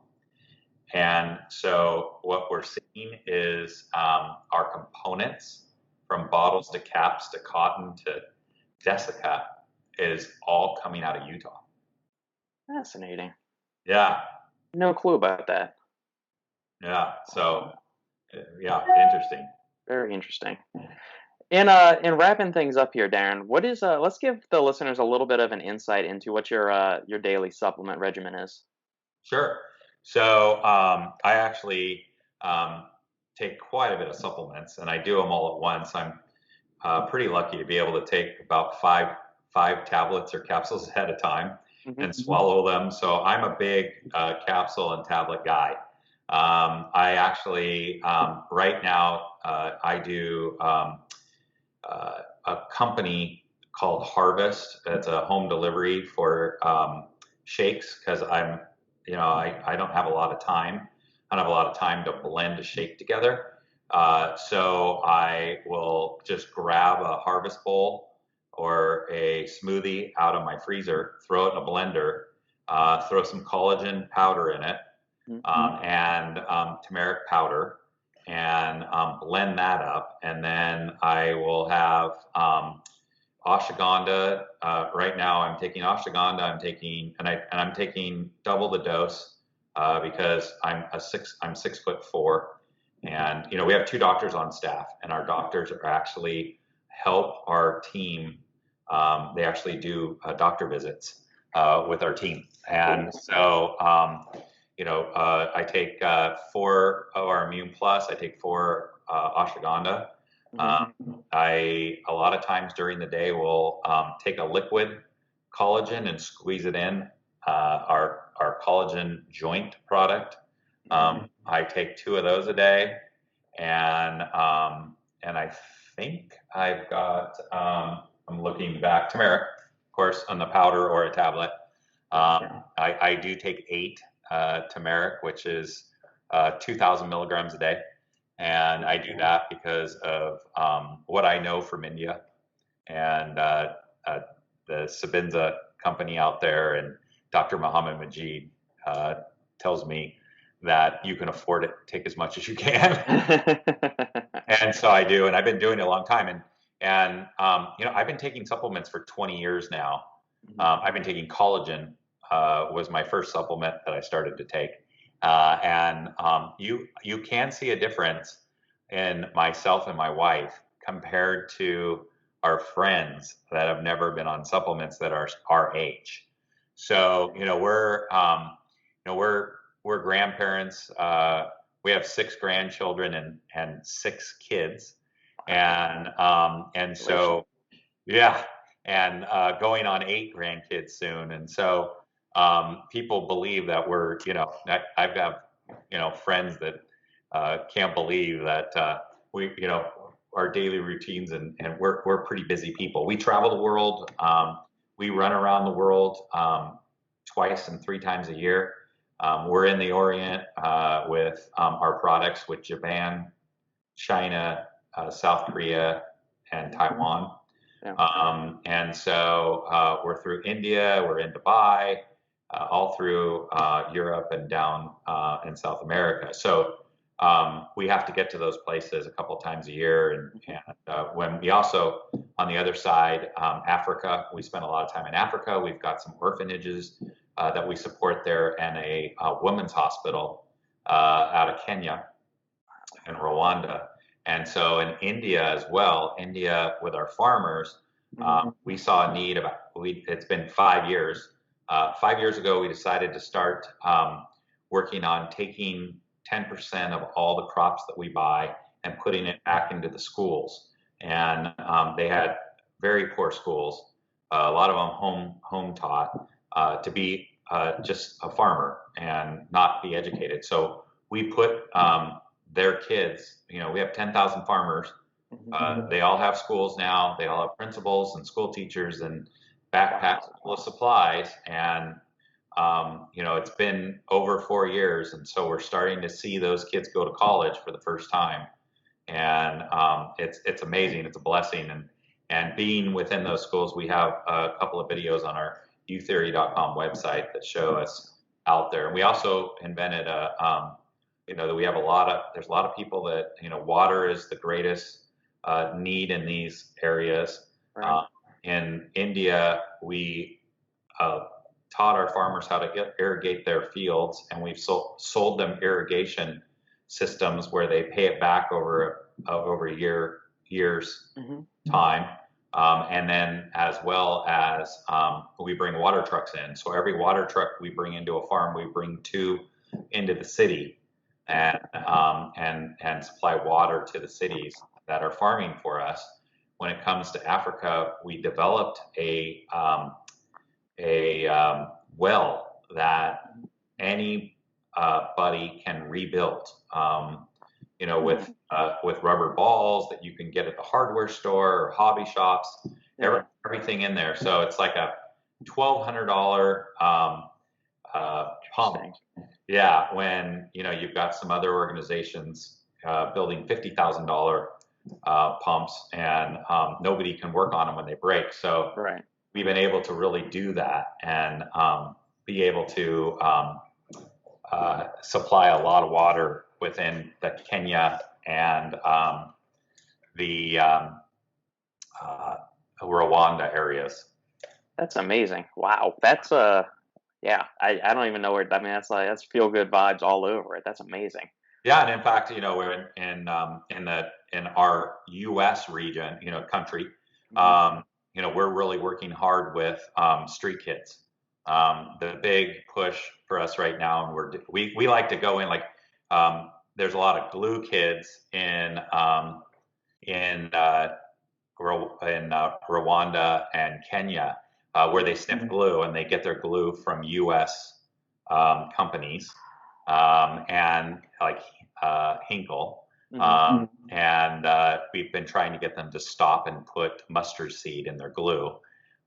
And so what we're seeing is our components, from bottles to caps to cotton to Desica, is all coming out of Utah. Fascinating. Yeah, No clue about that. yeah. So, Awesome. yeah, interesting. Very interesting. And wrapping things up here, Darren, what is let's give the listeners a little bit of an insight into what your daily supplement regimen is. Sure. So, I actually um, take quite a bit of supplements, and I do them all at once. I'm pretty lucky to be able to take about five tablets or capsules at a time Hmm. and swallow them. So I'm a big capsule and tablet guy. I actually right now I do a company called Harvest. It's a home delivery for shakes because I don't have a lot of time. I don't have a lot of time to blend a shake together. So I will just grab a Harvest bowl or a smoothie out of my freezer, throw it in a blender, throw some collagen powder in it, and turmeric powder, and blend that up. And then I will have ashwagandha. Right now, I'm taking ashwagandha. I'm taking double the dose because I'm 6'4", And, we have two doctors on staff, and our doctors are actually help our team. They actually do doctor visits with our team. And Cool. so, I take 4 OR Immune Plus, I take 4 ashwagandha. Hmm. Um, a lot of times during the day, will take a liquid collagen and squeeze it in, our collagen joint product. Hmm. I take 2 of those a day, and I think I've got, I'm looking back, turmeric, of course, on the powder or a tablet. Gotcha. I do take 8 turmeric, which is 2,000 milligrams a day. And I do that because of what I know from India and uh, the Sabinza company out there, and Dr. Muhammad Majid uh, tells me that you can afford it, take as much as you can. And so I do, and I've been doing it a long time. And I've been taking supplements for 20 years now. Mhm. I've been taking collagen, was my first supplement that I started to take. And you can see a difference in myself and my wife compared to our friends that have never been on supplements that are our age. So, we're grandparents. We have 6 grandchildren and 6 kids, and Congratulations. so yeah, and going on 8 grandkids soon. And so people believe that I've got friends that can't believe that our daily routines, and we're pretty busy people. We travel the world. We run around the world twice and 3 times a year. We're in the Orient with our products with Japan, China, South Korea, and Taiwan. Yeah. And so we're through India, we're in Dubai, all through Europe and down in South America. So we have to get to those places a couple times a year. And when we also, on the other side, Africa, we spend a lot of time in Africa. We've got some orphanages that we support there, and a women's hospital out of Kenya and Rwanda. And so in India as well, India with our farmers, Mhm. we saw a need it's been 5 years. 5 years ago, we decided to start working on taking 10% of all the crops that we buy and putting it back into the schools. And they had very poor schools, a lot of them home taught, to be just a farmer and not be educated. So we put their kids, we have 10,000 farmers. Mhm. They all have schools now. They all have principals and school teachers and backpacks Wow. full of supplies. And, it's been over 4 years. And so we're starting to see those kids go to college for the first time. And it's amazing. It's a blessing. And being within those schools, we have a couple of videos on our YouTheory.com website that show us out there. And we also invented that we have there's a lot of people that, water is the greatest need in these areas. Right. Uh, in India, we taught our farmers how to irrigate their fields, and we've sold them irrigation systems where they pay it back over years Mhm. time. And then as well as we bring water trucks in. So every water truck we bring into a farm, we bring 2 into the city, and supply water to the cities that are farming for us. When it comes to Africa, we developed a well that anybody can rebuild. With rubber balls that you can get at the hardware store or hobby shops, Yeah. everything in there. So it's like a $1,200 pump. Interesting. Yeah, when you've got some other organizations building $50,000 pumps, and nobody can work on them when they break. So Right. we've been able to really do that, and be able to supply a lot of water within the Kenya and the uh, Rwanda areas. That's amazing. Wow. Yeah. I don't even know where. I mean, that's feel good vibes all over it. That's amazing. Yeah, and in fact, we're in our U.S. region, country. Hmm. We're really working hard with street kids. The big push for us right now, and we like to go in like there's a lot of glue kids in Rwanda and Kenya, where they sniff glue and they get their glue from U.S. Companies, and like Hinkle. Hmm. And we've been trying to get them to stop and put mustard seed in their glue.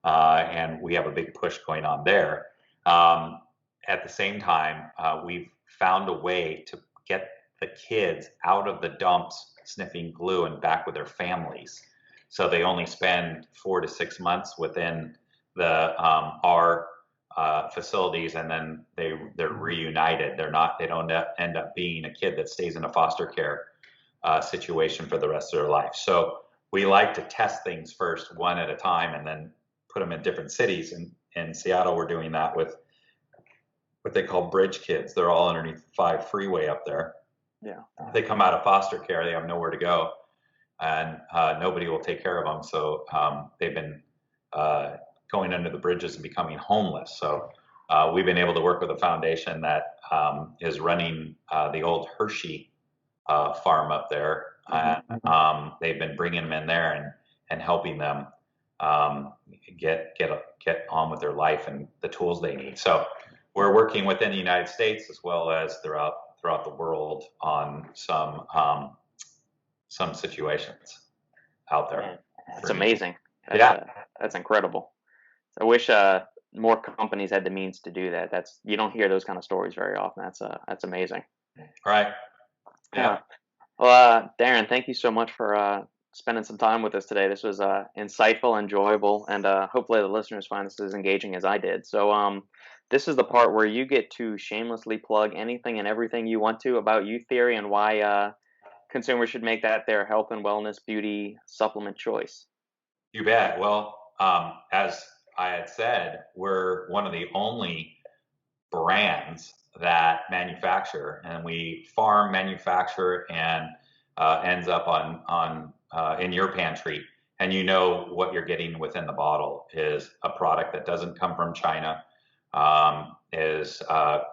And we have a big push going on there. At the same time, we've found a way to get the kids out of the dumps sniffing glue and back with their families. So they only spend 4 to 6 months within our facilities, and then they're reunited. They don't end up being a kid that stays in a foster care situation for the rest of their life. So we like to test things first, one at a time, and then put them in different cities. And in Seattle, we're doing that with what they call bridge kids. They're all underneath 5 freeway up there. Yeah. They come out of foster care. They have nowhere to go, and nobody will take care of them. So they've been going under the bridges and becoming homeless. So we've been able to work with a foundation that is running the old Hershey farm up there. They've been bringing them in there and helping them get on with their life and the tools they need. So we're working within the United States as well as throughout the world on some situations out there. Man, that's amazing. That's incredible. I wish more companies had the means to do that. You don't hear those kind of stories very often. That's amazing. Right. Yeah. Well, Darren, thank you so much for spending some time with us today. This was insightful, enjoyable, and hopefully the listeners find this as engaging as I did. So, this is the part where you get to shamelessly plug anything and everything you want to about YouTheory and why consumers should make that their health and wellness beauty supplement choice. You bet. Well, as I had said, we're one of the only brands that manufacture, and we farm, manufacture, and ends up on in your pantry. And what you're getting within the bottle is a product that doesn't come from China, is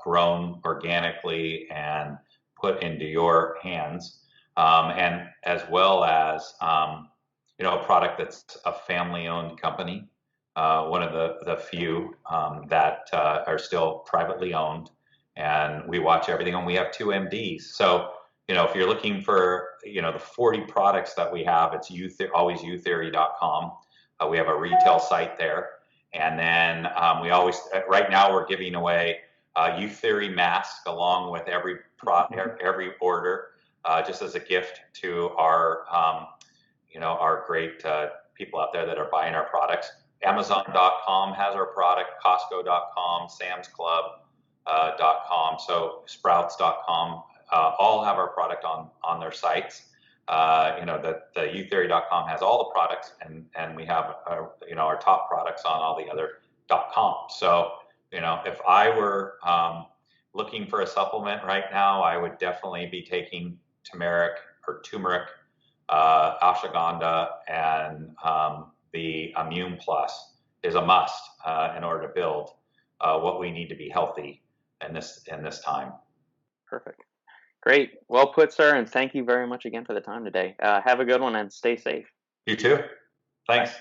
grown organically and put into your hands, and as well as a product that's a family-owned company, one of the few that are still privately owned, and we watch everything. And we have 2 MDs. So if you're looking for the 40 products that we have, it's always YouTheory.com. We have a retail site there, and then we always right now we're giving away YouTheory mask along with every order, just as a gift to our our great people out there that are buying our products. Amazon.com has our product, CostCo.com, SamsClub.com, so Sprouts.com, all have our product on their sites. The YouTheory.com has all the products, and we have our top products on all the other .com. So if I were looking for a supplement right now, I would definitely be taking turmeric, ashwagandha, and the Immune Plus is a must in order to build what we need to be healthy in this time. Perfect. Great. Well put, sir, and thank you very much again for the time today. Have a good one and stay safe. You too. Thanks.